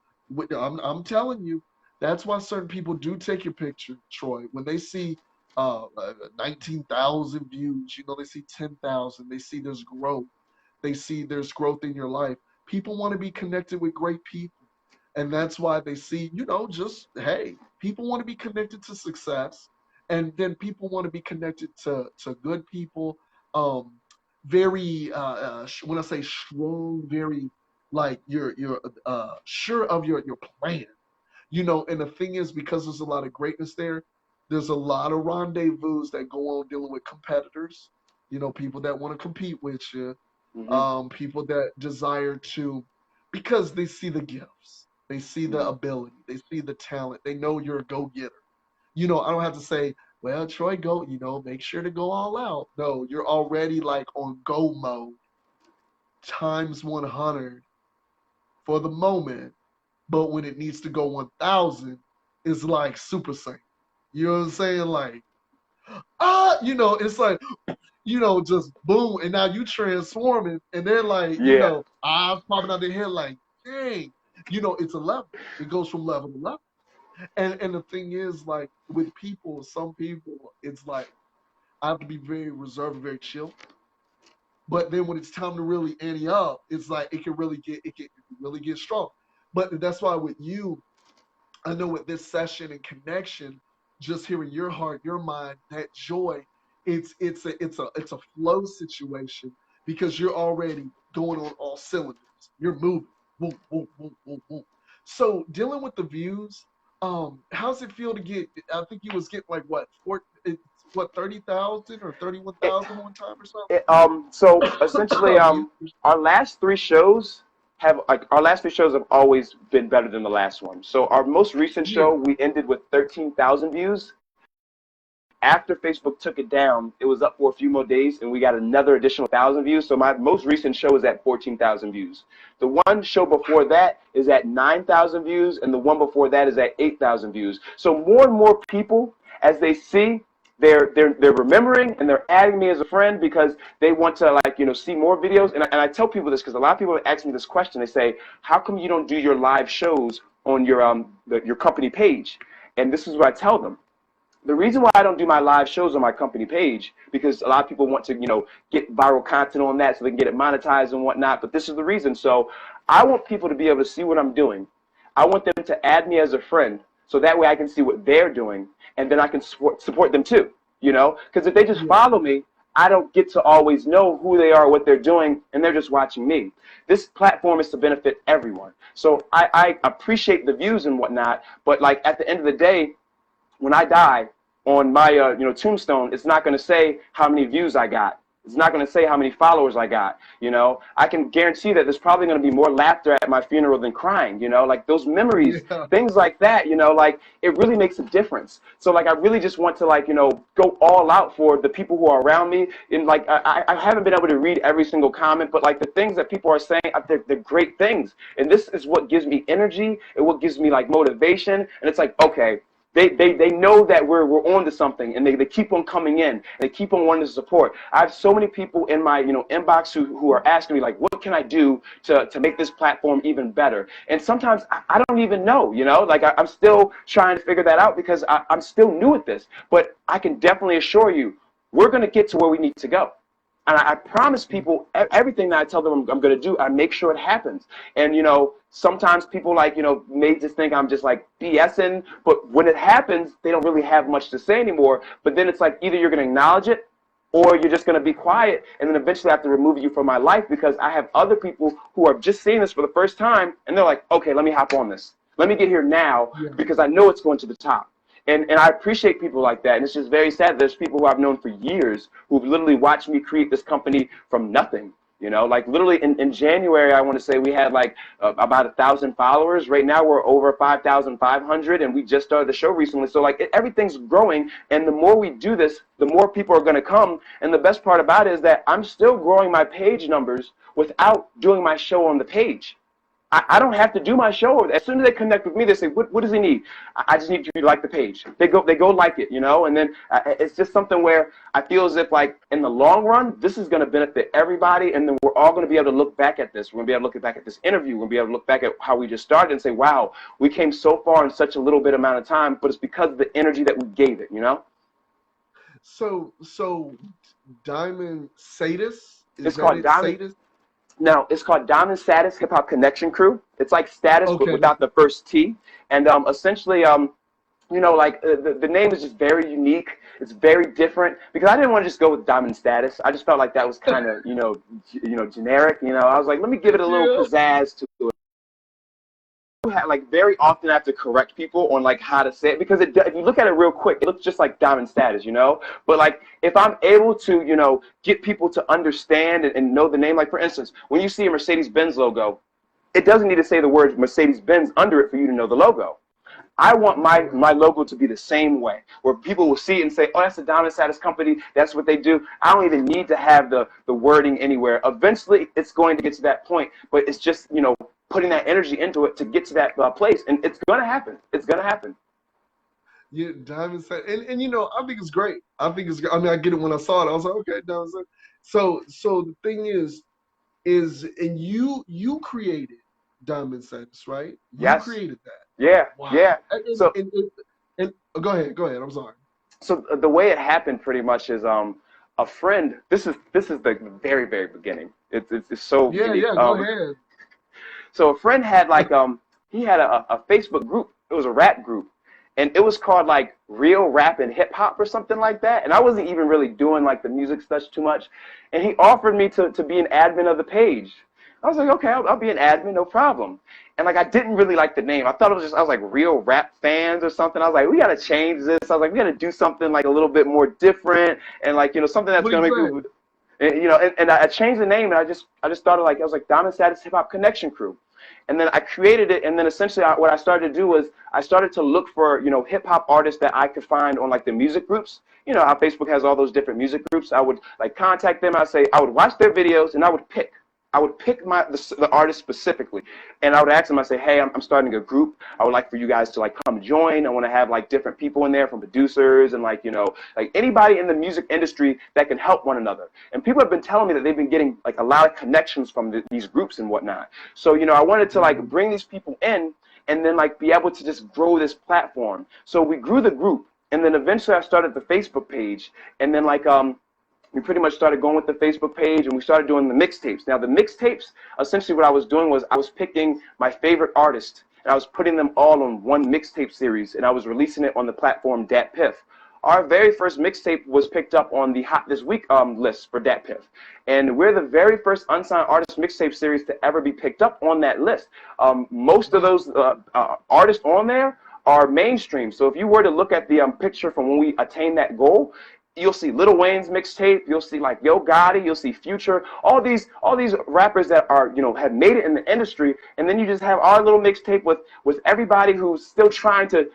I'm telling you, that's why certain people do take your picture, Troy. When they see 19,000 views, they see 10,000, they see there's growth. They see there's growth in your life. People want to be connected with great people. And that's why they see, just, hey, people want to be connected to success. And then people want to be connected to good people. Very, when I say strong, very, like you're sure of your plan. And the thing is, because there's a lot of greatness there, there's a lot of rendezvous that go on dealing with competitors, people that want to compete with you, people that desire to, because they see the gifts, they see the ability, they see the talent, they know you're a go-getter. I don't have to say, well, Troy, go, make sure to go all out. No, you're already like on go mode, times 100 for the moment. But when it needs to go 1,000, it's like Super Saiyan. You know what I'm saying? Like, it's like, just boom, and now you transforming, and they're like, eyes popping out their head, like, dang, it's a level. It goes from level to level. And the thing is, like, with people, some people, it's like, I have to be very reserved, very chill. But then when it's time to really ante up, it's like it can really get strong. But that's why with you, I know with this session and connection, just hearing your heart, your mind, that joy, it's a flow situation, because you're already going on all cylinders. You're moving. Boom, boom, boom, boom, boom. So dealing with the views, how's it feel to get? I think you was getting like what 30,000 or 31,000 one time or something. So essentially, our last three shows have always been better than the last one. So our most recent show, we ended with 13,000 views. After Facebook took it down, it was up for a few more days, and we got another additional 1,000 views. So my most recent show is at 14,000 views. The one show before that is at 9,000 views, and the one before that is at 8,000 views. So more and more people, as they see, they're remembering, and they're adding me as a friend, because they want to, like, see more videos. And I tell people this because a lot of people ask me this question. They say, how come you don't do your live shows on your company page? And this is what I tell them. The reason why I don't do my live shows on my company page, because a lot of people want to, get viral content on that so they can get it monetized and whatnot. But this is the reason. So I want people to be able to see what I'm doing. I want them to add me as a friend, so that way I can see what they're doing, and then I can support them too. Because if they just follow me, I don't get to always know who they are, what they're doing, and they're just watching me. This platform is to benefit everyone. So I appreciate the views and whatnot, but like at the end of the day, when I die, on my tombstone, it's not going to say how many views I got. It's not going to say how many followers I got. I can guarantee that there's probably going to be more laughter at my funeral than crying. Like those memories, things like that. Like it really makes a difference. So like I really just want to go all out for the people who are around me. And like I haven't been able to read every single comment, but like the things that people are saying, they're great things. And this is what gives me energy and what gives me like motivation. And it's like, okay. They know that we're on to something, and they keep on coming in. They keep on wanting to support. I have so many people in my inbox who are asking me like, what can I do to make this platform even better? And sometimes I don't even know, like I'm still trying to figure that out because I'm still new at this. But I can definitely assure you, we're going to get to where we need to go. And I promise people everything that I tell them I'm going to do, I make sure it happens. And, sometimes people may just think I'm just like BSing, but when it happens, they don't really have much to say anymore. But then it's like either you're going to acknowledge it or you're just going to be quiet. And then eventually I have to remove you from my life because I have other people who are just seeing this for the first time. And they're like, okay, let me hop on this. Let me get here now because I know it's going to the top. And I appreciate people like that. And it's just very sad. There's people who I've known for years who've literally watched me create this company from nothing. Like literally in January, I want to say we had like about 1,000 followers. Right now we're over 5,500 and we just started the show recently. So like everything's growing. And the more we do this, the more people are going to come. And the best part about it is that I'm still growing my page numbers without doing my show on the page. I don't have to do my show. As soon as they connect with me, they say, what does he need? I just need you to like the page. They go like it, and then it's just something where I feel as if like in the long run, this is going to benefit everybody. And then we're all going to be able to look back at this. We're going to be able to look back at this interview. We're going to be able to look back at how we just started and say, wow, we came so far in such a little bit amount of time, but it's because of the energy that we gave it, So Diamond Sadis? It's called Diamond. Sadis? Now, it's called Diamond Status Hip Hop Connection Crew. It's like status, but without the first T. And essentially, the name is just very unique. It's very different because I didn't want to just go with Diamond Status. I just felt like that was kind of, generic. I was like, let me give it a little pizzazz to it. Like very often I have to correct people on like how to say it because if you look at it real quick, it looks just like Diamond Status, But like if I'm able to, get people to understand and know the name, like for instance, when you see a Mercedes-Benz logo, it doesn't need to say the word Mercedes-Benz under it for you to know the logo. I want my logo to be the same way, where people will see it and say, oh, that's a Diamond Status company. That's what they do. I don't even need to have the wording anywhere. Eventually, it's going to get to that point, but it's just, putting that energy into it to get to that place. And it's going to happen. It's going to happen. Yeah, Diamond Status. And I think it's great. I I get it when I saw it. I was like, okay, Diamond Status. So the thing is and you created Diamond Status, right? You created that. Yeah, wow. Yeah. And go ahead. I'm sorry. So the way it happened pretty much is a friend. This is the very, very beginning. It's so unique. Go ahead. So a friend had like he had a Facebook group. It was a rap group, and it was called like Real Rap and Hip Hop or something like that. And I wasn't even really doing like the music stuff too much. And he offered me to be an admin of the page. I was like, okay, I'll be an admin, no problem. And like I didn't really like the name. I thought it was I was like Real Rap Fans or something. I was like, we gotta change this. I was like, we gotta do something like a little bit more different and like something that's gonna make people. And I changed the name and I just started like I was like Diamond Status Hip Hop Connection Crew. And then I created it, and then essentially what I started to do was I started to look for, hip hop artists that I could find on like the music groups. How Facebook has all those different music groups. I would like contact them. I would watch their videos, and I would pick the artist specifically, and I would ask them. I say, hey, I'm starting a group. I would like for you guys to like come join. I want to have like different people in there from producers and like like anybody in the music industry that can help one another. And people have been telling me that they've been getting like a lot of connections from these groups and whatnot. So I wanted to like bring these people in and then like be able to just grow this platform. So we grew the group. And then eventually I started the Facebook page. And then like we pretty much started going with the Facebook page, and we started doing the mixtapes. Now the mixtapes, essentially what I was doing was I was picking my favorite artist, and I was putting them all on one mixtape series, and I was releasing it on the platform DatPiff. Our very first mixtape was picked up on the Hot This Week list for DatPiff. And we're the very first unsigned artist mixtape series to ever be picked up on that list. Most of those artists on there are mainstream. So if you were to look at the picture from when we attained that goal, you'll see Lil Wayne's mixtape, you'll see like Yo Gotti, you'll see Future, all these rappers that are, you know, have made it in the industry, and then you just have our little mixtape with everybody who's still trying to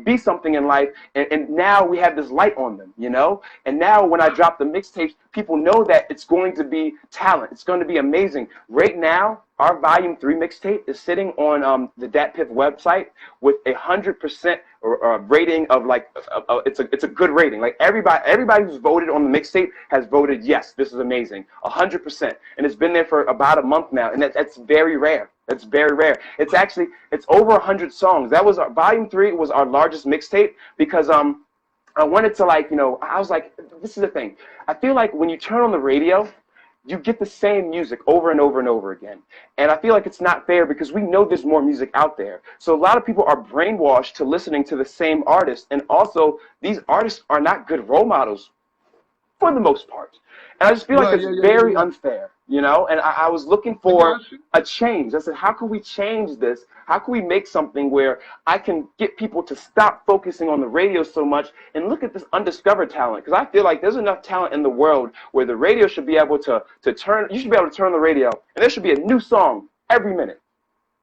be something in life, and now we have this light on them, you know? And now when I drop the mixtapes, people know that it's going to be talent, it's going to be amazing. Right now, our Volume 3 mixtape is sitting on the DatPiff website with 100% rating of like it's a good rating. Like everybody who's voted on the mixtape has voted yes, this is amazing, 100%, and it's been there for about a month now, and that's very rare. That's very rare. It's over 100 songs. That was our Volume 3 was our largest mixtape because I wanted to, like, you know, I was like, this is the thing. I feel like when you turn on the radio, you get the same music over and over and over again. And I feel like it's not fair because we know there's more music out there. So a lot of people are brainwashed to listening to the same artist. And also, these artists are not good role models for the most part. And I just feel like it's very unfair, you know? And I was looking for a change. I said, how can we change this? How can we make something where I can get people to stop focusing on the radio so much and look at this undiscovered talent? Because I feel like there's enough talent in the world where the radio should be able to turn, you should be able to turn the radio, and there should be a new song every minute.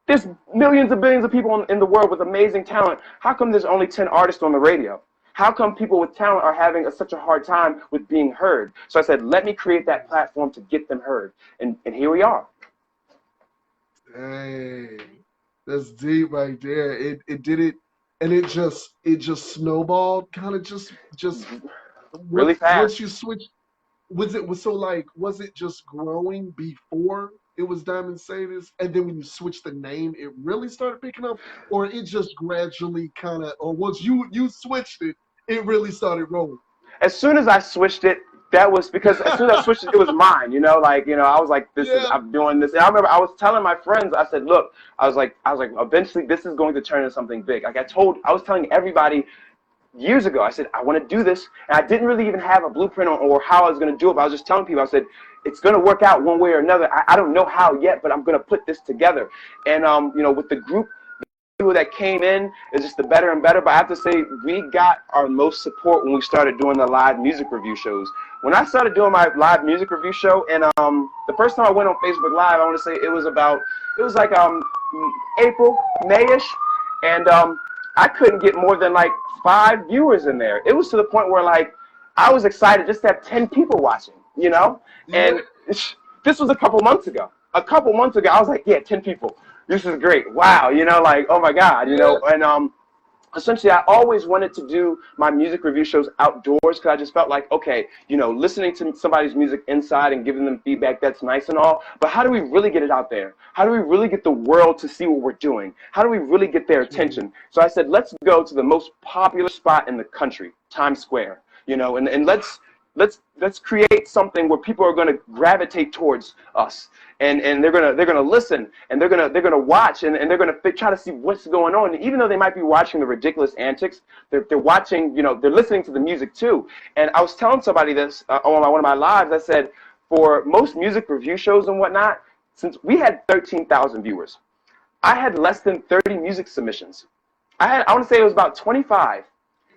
There's millions and billions of people in the world with amazing talent. How come there's only 10 artists on the radio? How come people with talent are having such a hard time with being heard? So I said, let me create that platform to get them heard. And here we are. Dang, that's deep right there. It did it, and it just snowballed, kind of just really fast. Once you switched, was it just growing before it was Diamond Savers, and then when you switched the name, it really started picking up, or it just gradually kind of, or once you switched it, it really started rolling? As soon as I switched it, that was because as soon as I switched it, it was mine, you know, like, you know, I was like, I'm doing this. And I remember I was telling my friends, I said, look, I was like, eventually this is going to turn into something big. Like I was telling everybody years ago, I said, I want to do this. And I didn't really even have a blueprint or how I was going to do it. But I was just telling people, I said, it's going to work out one way or another. I don't know how yet, but I'm going to put this together. And, you know, with the group, people that came in is just the better and better. But I have to say, we got our most support when we started doing the live music review shows. When I started doing my live music review show, and the first time I went on Facebook Live, I want to say it was like April, May-ish, and I couldn't get more than like 5 viewers in there. It was to the point where like I was excited just to have 10 people watching, you know? And this was a couple months ago. A couple months ago, I was like, yeah, 10 people. This is great. Wow, you know, like, oh my God, you know, and essentially I always wanted to do my music review shows outdoors because I just felt like, okay, you know, listening to somebody's music inside and giving them feedback, that's nice and all, but how do we really get it out there? How do we really get the world to see what we're doing? How do we really get their attention? So I said, let's go to the most popular spot in the country, Times Square, you know, and let's create something where people are going to gravitate towards us, and they're gonna listen, and they're gonna watch, and they're gonna try to see what's going on. And even though they might be watching the ridiculous antics, they're watching, you know, they're listening to the music too. And I was telling somebody this on one of my lives. I said, for most music review shows and whatnot, since we had 13,000 viewers, I had less than 30 music submissions. I want to say it was about 25.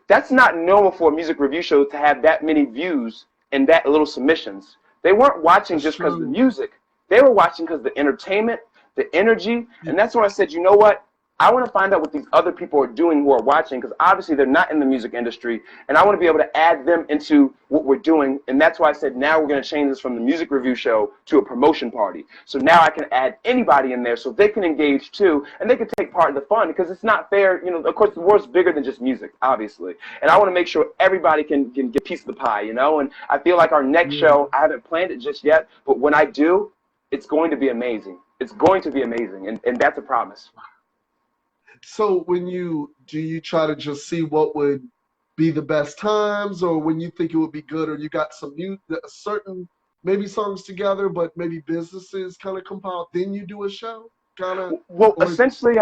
That's not normal for a music review show to have that many views and that little submissions. They weren't watching just because of the music. They were watching because of the entertainment, the energy, and that's when I said, you know what? I want to find out what these other people are doing who are watching, because obviously they're not in the music industry, and I want to be able to add them into what we're doing. And that's why I said now we're going to change this from the music review show to a promotion party. So now I can add anybody in there so they can engage too, and they can take part in the fun, because it's not fair. You know, of course, the world's bigger than just music, obviously. And I want to make sure everybody can get a piece of the pie, you know. And I feel like our next show, I haven't planned it just yet, but when I do, it's going to be amazing. It's going to be amazing, and that's a promise. So when do you try to just see what would be the best times, or when you think it would be good, or you got some new certain maybe songs together, but maybe businesses kind of compile, then you do a show, kind of, Well, or essentially,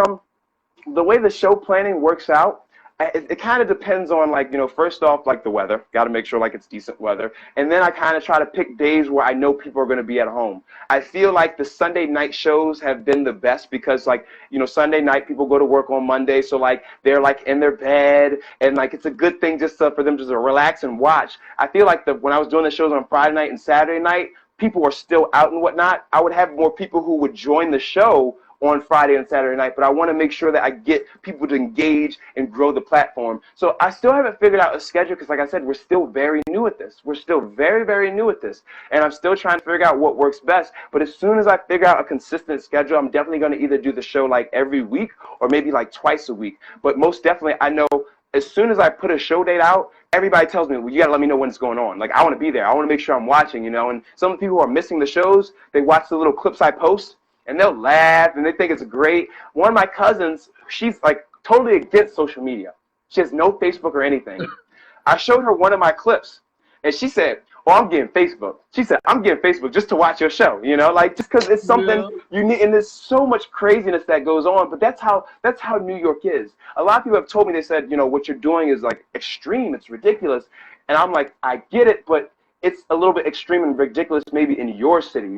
the way the show planning works out, it kind of depends on, like, first off, like the weather. Got to make sure like it's decent weather. And then I kind of try to pick days where I know people are going to be at home. I feel like the Sunday night shows have been the best because, like, Sunday night people go to work on Monday. So like they're like in their bed, and like it's a good thing just for them just to relax and watch. I feel like when I was doing the shows on Friday night and Saturday night, people were still out and whatnot. I would have more people who would join the show on Friday and Saturday night, but I want to make sure that I get people to engage and grow the platform. So I still haven't figured out a schedule because, like I said, we're still very new at this. We're still very, very new at this, and I'm still trying to figure out what works best. But as soon as I figure out a consistent schedule, I'm definitely going to either do the show like every week or maybe like twice a week. But most definitely, I know as soon as I put a show date out, everybody tells me, well, you got to let me know when it's going on. Like, I want to be there. I want to make sure I'm watching, and some people who are missing the shows, they watch the little clips I post, and they'll laugh, and they think it's great. One of my cousins, she's like totally against social media. She has no Facebook or anything. I showed her one of my clips, and she said, oh, I'm getting Facebook. She said, I'm getting Facebook just to watch your show, like just because it's something you need, and there's so much craziness that goes on, but that's how New York is. A lot of people have told me, they said, what you're doing is like extreme, it's ridiculous. And I'm like, I get it, but it's a little bit extreme and ridiculous maybe in your city,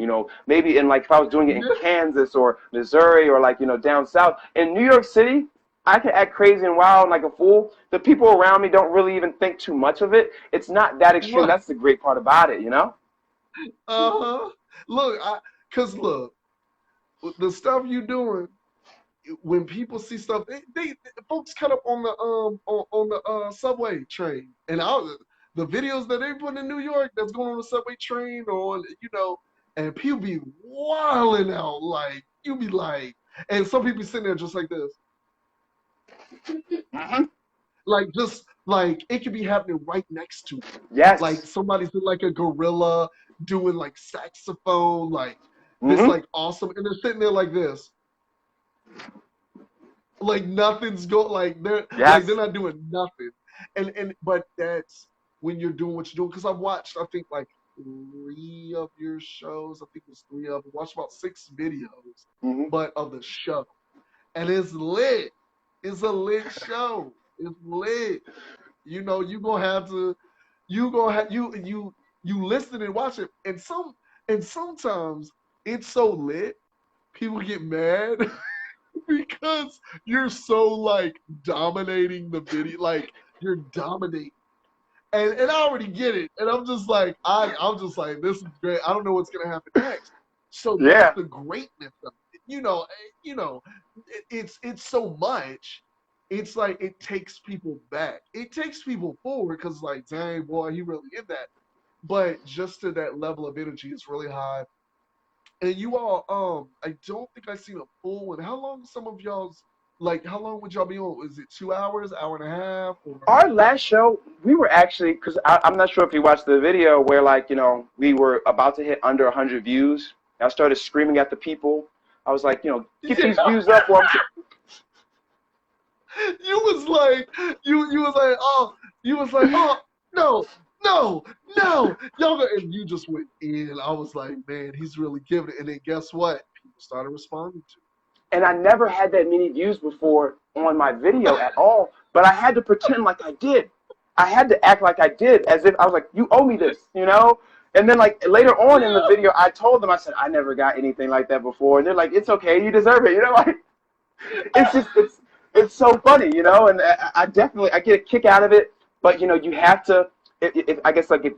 maybe in like if I was doing it in Kansas or Missouri or like, down south. In New York City, I can act crazy and wild and like a fool. The people around me don't really even think too much of it. It's not that extreme. That's the great part about it, Look, look, the stuff you doing, when people see stuff, they folks cut up on the subway train, and the videos that they put in New York that's going on the subway train, or and people be wilding out, like you be like, and some people sitting there just like this, like just like it could be happening right next to you. Yes. Like somebody's in like a gorilla doing like saxophone, like this, like awesome, and they're sitting there like this. Like nothing's going, like they're not doing nothing, but that's when you're doing what you're doing. Because I've watched, I think like 3 of your shows. I think it was 3 of them. Watched about 6 videos, but of the show, and it's lit. It's a lit show. It's lit. You gonna have to, you listen and watch it, and sometimes it's so lit, people get mad. Because you're so like dominating the video, like you're dominating, and I already get it, and I'm just like this is great. I don't know what's gonna happen next. So that's the greatness of it. It's so much. It's like it takes people back. It takes people forward because like, dang boy, he really did that. But just to that level of energy is really high. And you all, I don't think I've seen a full one. How long some of y'all's, like, how long would y'all be on? Is it 2 hours, hour and a half? Or? Our last show, we were actually, because I'm not sure if you watched the video where, like, we were about to hit under 100 views. I started screaming at the people. I was like, get these views up. Or You was like, no, y'all, and you just went in. I was like, man, he's really giving it. And then guess what? People started responding to it. And I never had that many views before on my video at all, but I had to pretend like I did. I had to act like I did, as if I was like, you owe me this, And then like later on in the video, I told them, I said, I never got anything like that before. And they're like, it's okay, you deserve it, like, it's so funny, and I definitely, I get a kick out of it, but you have to, I guess like if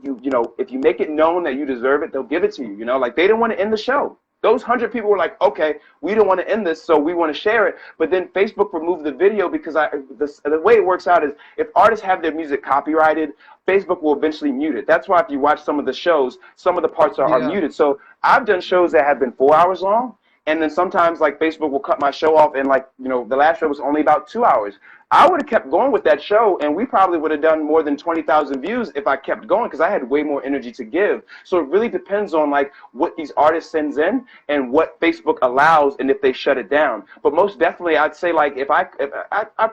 you make it known that you deserve it, they'll give it to you, like they didn't want to end the show. Those 100 people were like, okay, we don't want to end this, so we want to share it. But then Facebook removed the video because the way it works out is if artists have their music copyrighted, Facebook will eventually mute it. That's why if you watch some of the shows, some of the parts are muted. So I've done shows that have been 4 hours long, and then sometimes like Facebook will cut my show off, and like the last show was only about 2 hours. I would have kept going with that show, and we probably would have done more than 20,000 views if I kept going because I had way more energy to give. So it really depends on like what these artists sends in and what Facebook allows, and if they shut it down. But most definitely, I'd say like if I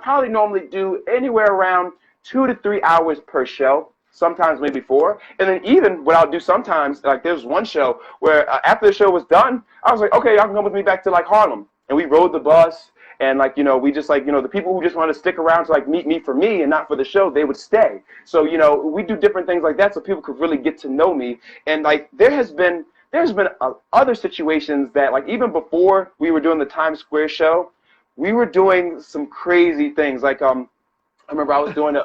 probably normally do anywhere around 2 to 3 hours per show, sometimes maybe 4. And then even what I'll do sometimes, like there's one show where after the show was done, I was like, okay, y'all can come with me back to like Harlem. And we rode the bus. And like, we just like, the people who just want to stick around to like meet me for me and not for the show, they would stay. So, we do different things like that so people could really get to know me. And like, there's been other situations that like, even before we were doing the Times Square show, we were doing some crazy things. Like, I remember I was doing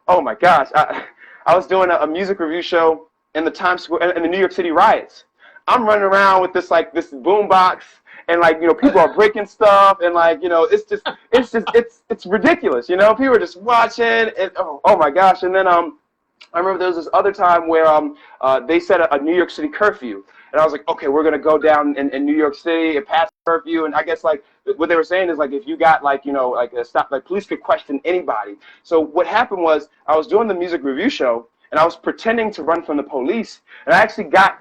oh my gosh, I was doing a music review show in the Times Square, in the New York City riots. I'm running around with this boom box. And like, people are breaking stuff, and like, it's ridiculous, people are just watching, and oh my gosh. And then I remember there was this other time where they set a New York City curfew, and I was like, okay, we're gonna go down in New York City and pass curfew, and I guess like what they were saying is like if you got like like a stop, like police could question anybody. So what happened was I was doing the music review show, and I was pretending to run from the police, and I actually got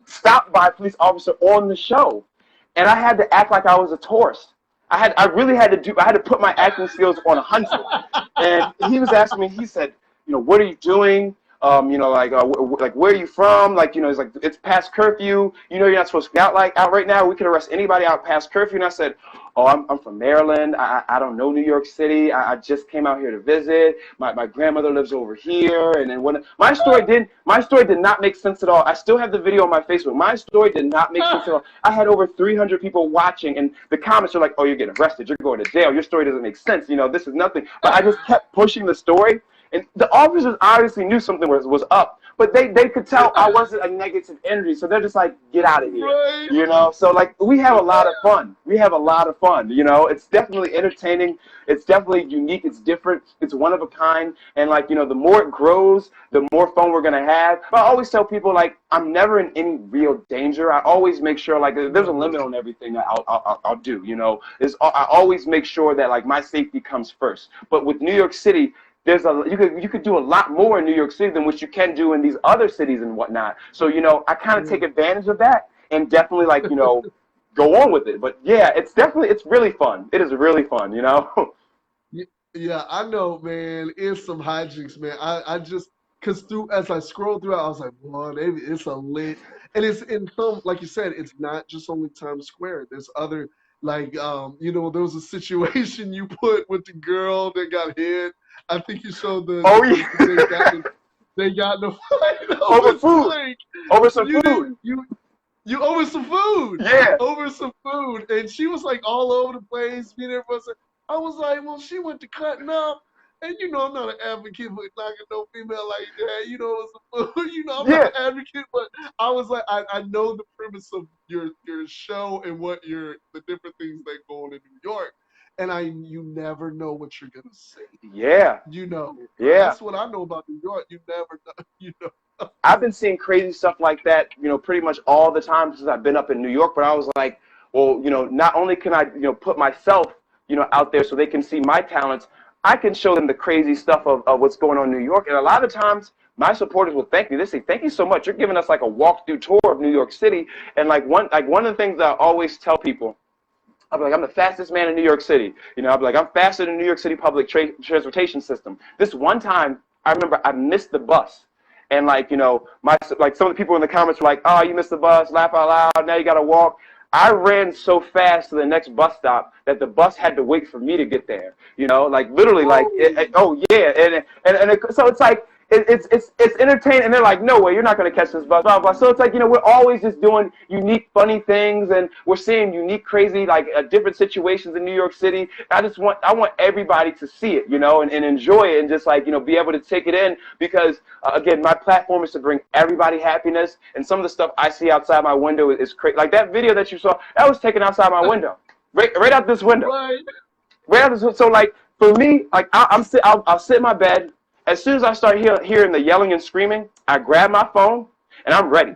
stopped by a police officer on the show. And I had to act like I was a tourist. I had to put my acting skills on 100. And he was asking me, he said, what are you doing? Like where are you from? Like, he's like, it's past curfew. You're not supposed to be out right now. We could arrest anybody out past curfew. And I said, oh, I'm from Maryland. I don't know New York City. I just came out here to visit. My grandmother lives over here. And then when my story did not make sense at all. I still have the video on my Facebook. My story did not make sense at all. I had over 300 people watching, and the comments are like, oh, you're getting arrested. You're going to jail. Your story doesn't make sense. This is nothing. But I just kept pushing the story. And the officers obviously knew something was up, but they could tell I wasn't a negative energy, so they're just like, get out of here, right. So like we have a lot of fun. It's definitely entertaining. It's definitely unique. It's different. It's one of a kind. And like, the more it grows, the more fun we're gonna have. But I always tell people like I'm never in any real danger. I always make sure like there's a limit on everything that I'll do. I always make sure that like my safety comes first. But with New York City, you could do a lot more in New York City than what you can do in these other cities and whatnot. So, I kind of take advantage of that and definitely like, go on with it. But yeah, it's really fun. It is really fun, Yeah, I know, man. It's some hijinks, man. I just, because as I scroll through, I was like, well, maybe it's a lit. And it's in some, like you said, it's not just only Times Square. There's other, like, there was a situation you put with the girl that got hit. I think you showed Oh, yeah. They got in a fight over food. Over some food. You over some food. Yeah. Over some food. And she was like all over the place. I was like, well, she went to cutting up. And I'm not an advocate for knocking no female like that. I'm not an advocate, but I was like, I know the premise of your show and the different things that go on in New York. And you never know what you're gonna say. Yeah. Yeah. That's what I know about New York. You never know. I've been seeing crazy stuff like that, pretty much all the time since I've been up in New York. But I was like, well, not only can I, put myself, out there so they can see my talents, I can show them the crazy stuff of what's going on in New York. And a lot of times my supporters will thank me. They say, thank you so much. You're giving us like a walk-through tour of New York City. And like one of the things that I always tell people, I'll be like, I'm the fastest man in New York City. I'll be like, I'm faster than New York City public transportation system. This one time, I remember I missed the bus. And like, some of the people in the comments were like, oh, you missed the bus, laugh out loud, now you got to walk. I ran so fast to the next bus stop that the bus had to wait for me to get there. Like literally, like, oh yeah. So it's like, it's entertaining, and they're like, no way, you're not going to catch this bus, blah, blah. So it's like, we're always just doing unique, funny things, and we're seeing unique, crazy, like different situations in New York City. I want everybody to see it, and enjoy it, and just like, be able to take it in, because again, my platform is to bring everybody happiness, and some of the stuff I see outside my window is crazy. Like that video that you saw, that was taken outside my window, right out this window. Right out this. So like for me, like I'll sit in my bed. As soon as I start hearing the yelling and screaming, I grab my phone and I'm ready.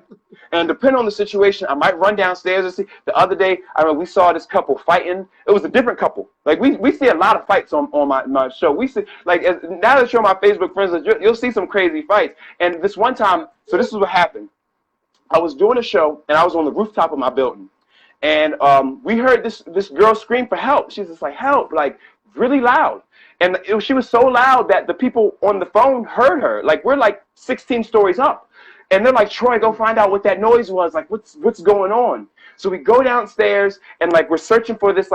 And depending on the situation, I might run downstairs and see. The other day, we saw this couple fighting. It was a different couple. Like we see a lot of fights on my show. We see, like, now that you're on my Facebook friends, you'll see some crazy fights. And this one time, so this is what happened. I was doing a show and I was on the rooftop of my building. And we heard this girl scream for help. She's just like, help, like really loud. And she was so loud that the people on the phone heard her. Like, we're like 16 stories up. And they're like, Troy, go find out what that noise was. Like, what's going on? So we go downstairs and like we're searching for this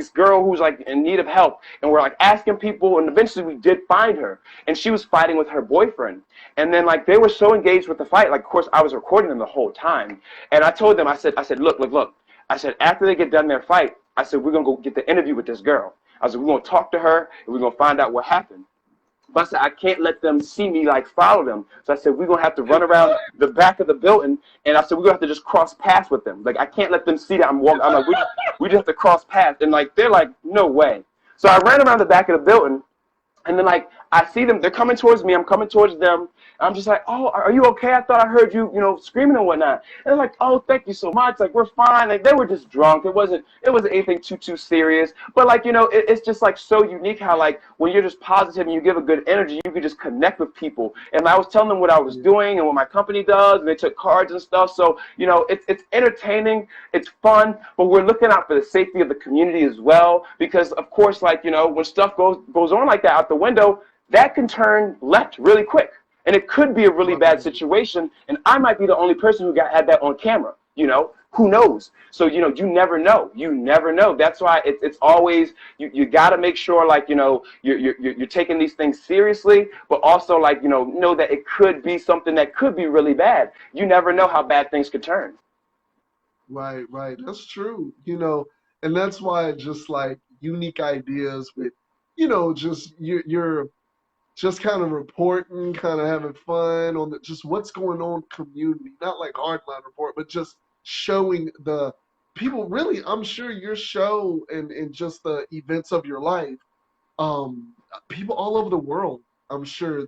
girl who's like in need of help. And we're like asking people, and eventually we did find her. And she was fighting with her boyfriend. And then like they were so engaged with the fight. Like, of course, I was recording them the whole time. And I told them, I said, look. I said, after they get done their fight, I said, we're gonna go get the interview with this girl. I said, we're gonna talk to her and we're gonna find out what happened. But I said, I can't let them see me like follow them. So I said, we're going to have to run around the back of the building. And I said, we're going to have to just cross paths with them. Like, I can't let them see that I'm walking. I'm like, we just have to cross paths. And like, they're like, no way. So I ran around the back of the building. And then like, I see them, they're coming towards me. I'm coming towards them. I'm just like, oh, are you okay? I thought I heard you, screaming and whatnot. And they're like, oh, thank you so much. Like, we're fine. Like, they were just drunk. It wasn't anything too serious. But like, it's just like so unique how like when you're just positive and you give a good energy, you can just connect with people. And I was telling them what I was doing and what my company does, and they took cards and stuff. So, it's entertaining, it's fun, but we're looking out for the safety of the community as well. Because of course, like, when stuff goes on like that out the window, that can turn left really quick. And it could be a really bad situation, and I might be the only person who had that on camera, who knows? So, you never know. You never know. That's why it's always, you got to make sure, like, you're taking these things seriously, but also, like, know that it could be something that could be really bad. You never know how bad things could turn. Right. That's true. And that's why just like unique ideas with, just you're just kind of reporting, kind of having fun on just what's going on community, not like hardline report, but just showing the people really, I'm sure your show and just the events of your life, people all over the world, I'm sure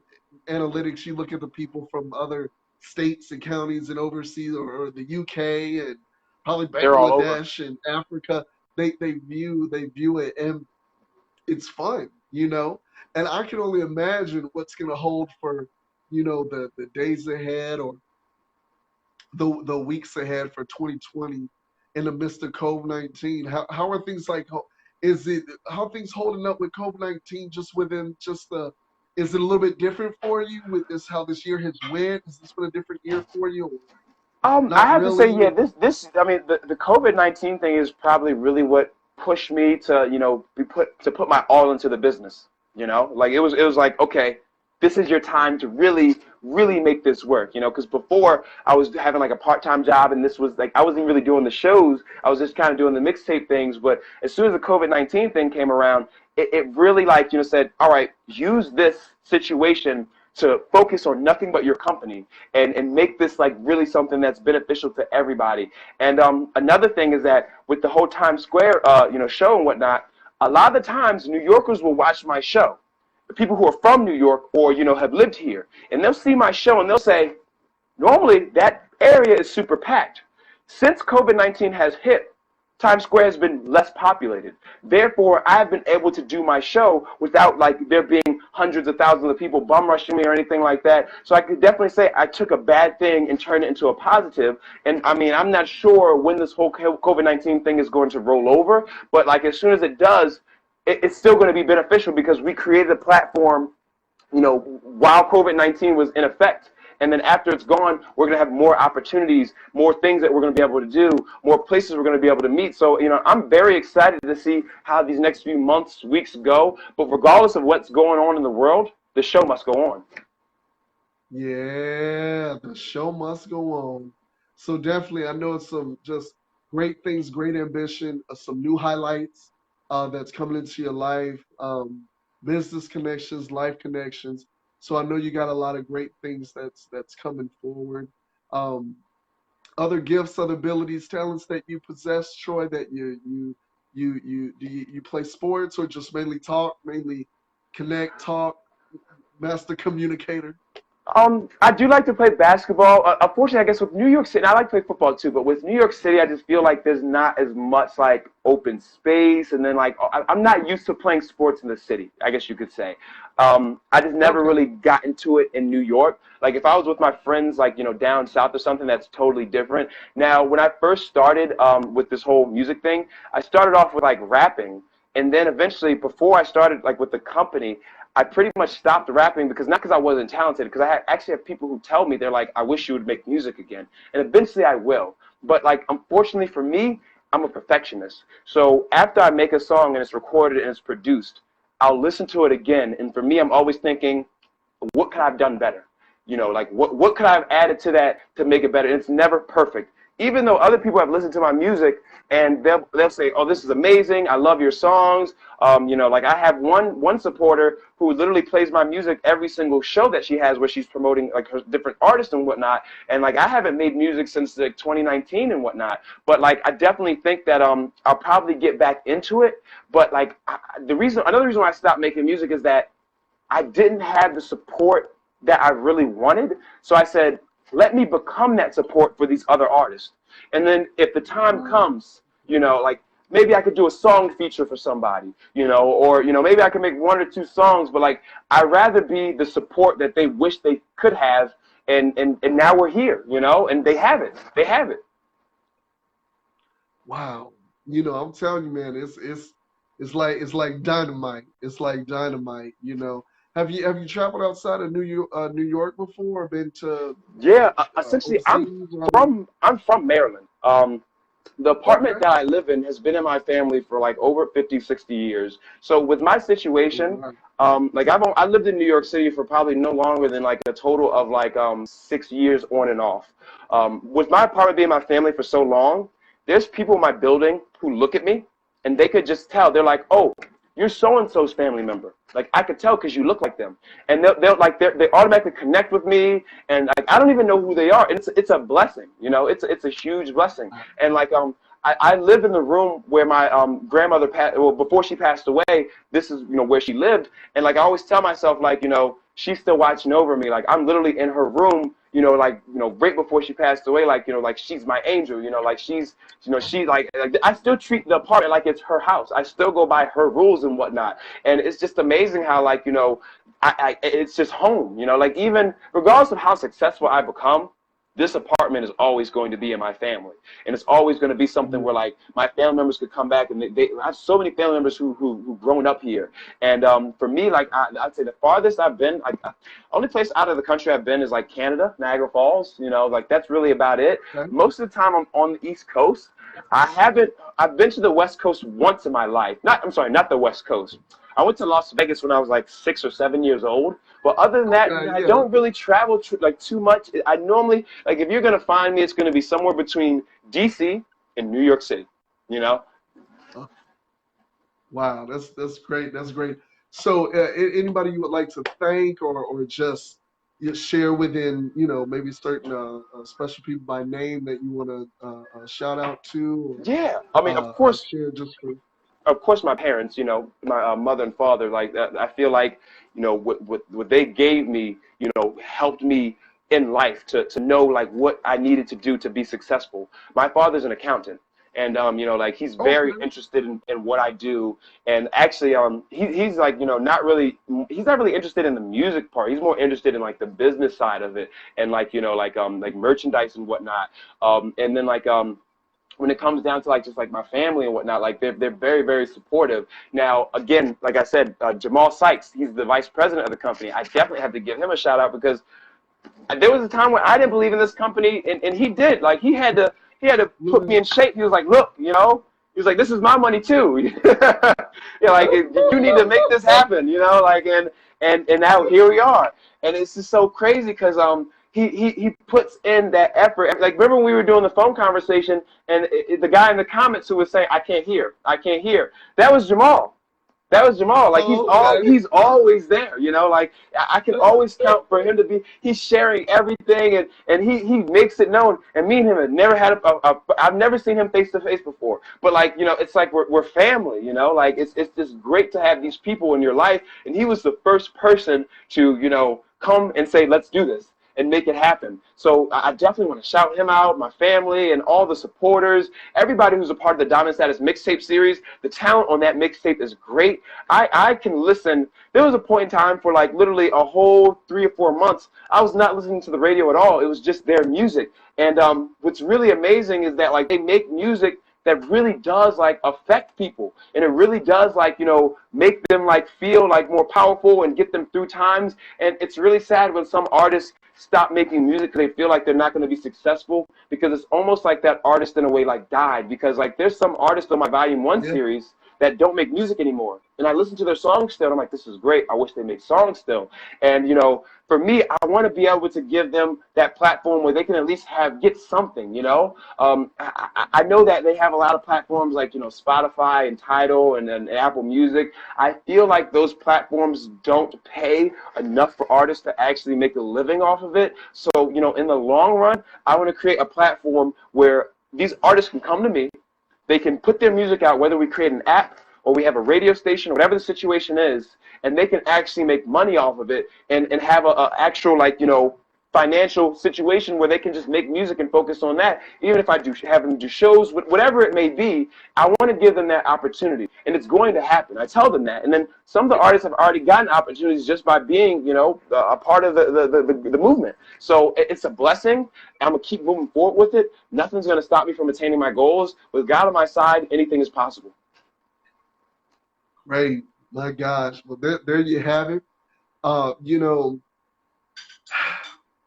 analytics, you look at the people from other states and counties and overseas or the UK and probably Bangladesh and Africa, they view it and it's fun, and I can only imagine what's going to hold for, the days ahead or the weeks ahead for 2020 in the midst of COVID-19. How are things like, how are things holding up with COVID-19 just within is it a little bit different for you with how this year has went? Has this been a different year for you? I have to say, yeah, I mean, the COVID-19 thing is probably really what pushed me to, put my all into the business. Like it was like, okay, this is your time to really, really make this work, because before I was having like a part-time job, and this was like, I wasn't really doing the shows. I was just kind of doing the mixtape things. But as soon as the COVID-19 thing came around, it really like, said, all right, use this situation to focus on nothing but your company and make this like really something that's beneficial to everybody. And another thing is that with the whole Times Square, show and whatnot, a lot of the times New Yorkers will watch my show. The people who are from New York or, have lived here, and they'll see my show and they'll say, normally that area is super packed. Since COVID-19 has hit, Times Square has been less populated. Therefore, I've been able to do my show without like there being hundreds of thousands of people bum rushing me or anything like that. So I could definitely say I took a bad thing and turned it into a positive. And I mean, I'm not sure when this whole COVID-19 thing is going to roll over, but like as soon as it does, it's still going to be beneficial because we created a platform, while COVID-19 was in effect. And then after it's gone, we're going to have more opportunities, more things that we're going to be able to do, more places we're going to be able to meet. So, I'm very excited to see how these next few months, weeks go. But regardless of what's going on in the world, the show must go on. Yeah, the show must go on. So definitely, I know it's some just great things, great ambition, some new highlights that's coming into your life, business connections, life connections. So I know you got a lot of great things that's coming forward. Other gifts, other abilities, talents that you possess, Troy, that you play sports or just mainly connect, talk, master communicator? I do like to play basketball. Unfortunately, I guess with New York City, I like to play football too, but with New York City, I just feel like there's not as much like open space. And then like, I'm not used to playing sports in the city, I guess you could say. I just never really got into it in New York. Like if I was with my friends, like, down south or something, that's totally different. Now, when I first started with this whole music thing, I started off with like rapping. And then eventually, before I started like with the company, I pretty much stopped rapping because not because I wasn't talented, because actually have people who tell me, they're like, I wish you would make music again. And eventually I will. But like, unfortunately for me, I'm a perfectionist. So after I make a song and it's recorded and it's produced, I'll listen to it again. And for me, I'm always thinking, what could I have done better? You know, like what could I have added to that to make it better? And it's never perfect. Even though other people have listened to my music and they'll say, oh, this is amazing. I love your songs. You know, like I have one supporter who literally plays my music every single show that she has where she's promoting like her different artists and whatnot. And like I haven't made music since like 2019 and whatnot. But like I definitely think that I'll probably get back into it. But like another reason why I stopped making music is that I didn't have the support that I really wanted. So I said, let me become that support for these other artists. And then if the time comes, you know, like maybe I could do a song feature for somebody, you know, or, you know, maybe I could make 1 or 2 songs, but like I'd rather be the support that they wish they could have. And now we're here, you know, and they have it. They have it. Wow. You know, I'm telling you, man, it's like dynamite. It's like dynamite, you know. Have you traveled outside of New York before, or been to Yeah, essentially, overseas? I'm from Maryland. The apartment Okay. that I live in has been in my family for like over 50, 60 years. So with my situation, Right. like I lived in New York City for probably no longer than like a total of like 6 years on and off. With my apartment being my family for so long, there's people in my building who look at me and they could just tell. They're like, oh, you're so-and-so's family member. Like I could tell because you look like them, and they automatically connect with me, and like I don't even know who they are, and it's a blessing, you know, it's a huge blessing, and like I live in the room where my grandmother passed. Well, before she passed away, this is, you know, where she lived, and like I always tell myself, like, you know, she's still watching over me. Like I'm literally in her room, you know, like, you know, right before she passed away, like, you know, like she's my angel, you know, like she's, you know, she like I still treat the apartment like it's her house. I still go by her rules and whatnot, and it's just amazing how, like, you know, it's just home, you know, like even regardless of how successful I become, this apartment is always going to be in my family, and it's always going to be something where like my family members could come back, and I have so many family members who grown up here, and for me, like I'd say the farthest I've been, like only place out of the country I've been is like Canada, Niagara Falls, you know, like that's really about it. Okay. Most of the time I'm on the East Coast. I've been to the West Coast once in my life. Not the West Coast. I went to Las Vegas when I was like 6 or 7 years old. But other than that, Okay. I Yeah. don't really travel like too much. I normally, like, if you're gonna find me, it's gonna be somewhere between DC and New York City. You know? Wow. That's great. That's great. So, anybody you would like to thank, or just you share within, you know, maybe certain special people by name that you want to shout out to, Yeah. I mean, or share just for. of course, my parents, you know, my mother and father, like I feel like, you know, what they gave me, you know, helped me in life to know like what I needed to do to be successful. My father's an accountant, and you know, like he's very Okay. interested in what I do, and actually he's like, you know, he's not really interested in the music part. He's more interested in like the business side of it, and like, you know, like merchandise and whatnot, and then like when it comes down to like just like my family and whatnot, like they're very, very supportive. Now, again, like I said, Jamal Sykes, he's the vice president of the company. I definitely have to give him a shout out because there was a time when I didn't believe in this company, and he did. Like he had to put me in shape. He was like, look, you know, he was like, this is my money too. You're like, you need to make this happen, you know, like, and now here we are, and it's just so crazy because he puts in that effort. Like, remember when we were doing the phone conversation, and the guy in the comments who was saying, I can't hear. That was Jamal. That was Jamal. Like Oh, okay. he's always there, you know. Like I can always count for him to be. He's sharing everything, and he makes it known. And me and him have never had I've never seen him face to face before. But like, you know, it's like we're family, you know. Like it's just great to have these people in your life. And he was the first person to, you know, come and say, let's do this and make it happen. So I definitely want to shout him out, my family, and all the supporters, everybody who's a part of the Diamond Status mixtape series. The talent on that mixtape is great. I can listen. There was a point in time for like literally a whole 3 or 4 months, I was not listening to the radio at all. It was just their music. And what's really amazing is that like they make music that really does like affect people, and it really does like, you know, make them like feel like more powerful and get them through times. And it's really sad when some artists stop making music because they feel like they're not going to be successful, because it's almost like that artist in a way like died, because like there's some artists on my Volume 1 Yeah. series that don't make music anymore, and I listen to their songs still, and I'm like, this is great, I wish they made songs still. And you know, for me, I want to be able to give them that platform where they can at least get something, you know. I know that they have a lot of platforms like, you know, Spotify and Tidal and Apple Music. I feel like those platforms don't pay enough for artists to actually make a living off of it. So, you know, in the long run, I want to create a platform where these artists can come to me, they can put their music out, whether we create an app or we have a radio station, whatever the situation is, and they can actually make money off of it, and have a actual, like, you know, financial situation where they can just make music and focus on that. Even if I do have them do shows, whatever it may be, I want to give them that opportunity, and it's going to happen. I tell them that, and then some of the artists have already gotten opportunities just by being, you know, a part of the movement. So it's a blessing. I'm gonna keep moving forward with it. Nothing's gonna stop me from attaining my goals. With God on my side, anything is possible. Great. My gosh. Well, there you have it. You know,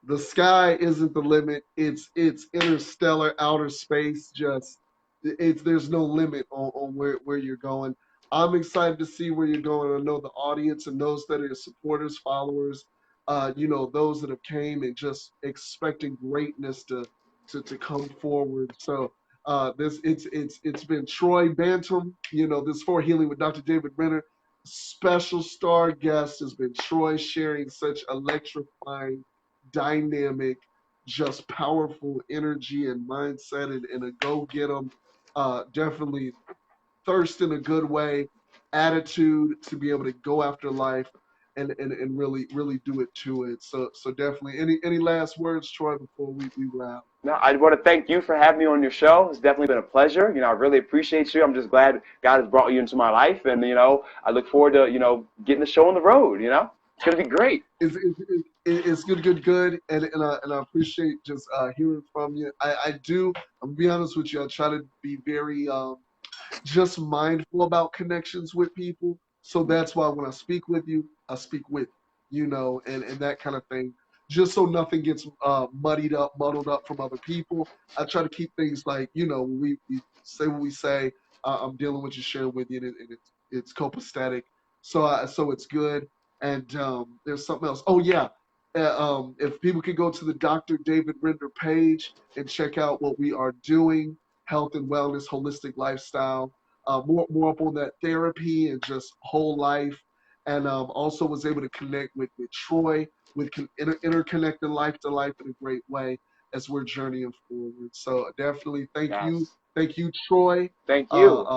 the sky isn't the limit. It's interstellar, outer space. Just there's no limit on where you're going. I'm excited to see where you're going. I know the audience and those that are your supporters, followers, you know, those that have came and just expecting greatness to come forward. So it's been Troy Bantum. You know, this For Healing with Dr. David Render. Special star guest has been Troy, sharing such electrifying, dynamic, just powerful energy and mindset, and a go get 'em. Definitely thirst in a good way, attitude to be able to go after life and really do it to it. So definitely, any last words, Troy, before we wrap? No, I want to thank you for having me on your show. It's definitely been a pleasure. You know, I really appreciate you. I'm just glad God has brought you into my life, and you know, I look forward to, you know, getting the show on the road. You know, it's gonna be great. It's good, and I appreciate just hearing from you. I'm gonna be honest with you. I try to be very just mindful about connections with people. So that's why when I speak with you, I speak with you know, and that kind of thing. Just so nothing gets muddled up from other people. I try to keep things like, you know, we say what we say. I'm dealing with you, sharing with you, and it's copacetic. So it's good. And there's something else. Oh yeah, if people could go to the Dr. David Render page and check out what we are doing, health and wellness, holistic lifestyle, more up on that therapy and just whole life. And also was able to connect with Troy, with interconnecting life to life in a great way as we're journeying forward. So definitely thank you. Yes. Thank you, Troy. Thank you.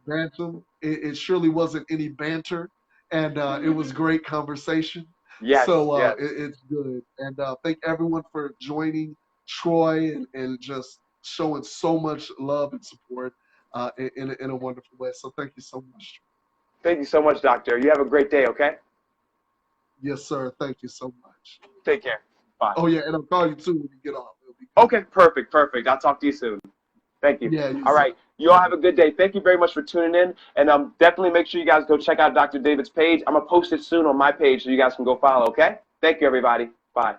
Bantam. It surely wasn't any banter, and it was great conversation. Yes. So Yes. it's good. And thank everyone for joining Troy and just showing so much love and support in a wonderful way. So thank you so much. Thank you so much, Doctor. You have a great day. Okay. Yes, sir. Thank you so much. Take care. Bye. Oh yeah, and I'll call you too when you get off. It'll be good. Okay. Perfect. Perfect. I'll talk to you soon. Thank you. Yeah. You All right. You all have a good day. Thank you very much for tuning in. And definitely make sure you guys go check out Dr. David's page. I'm going to post it soon on my page so you guys can go follow, okay? Thank you, everybody. Bye.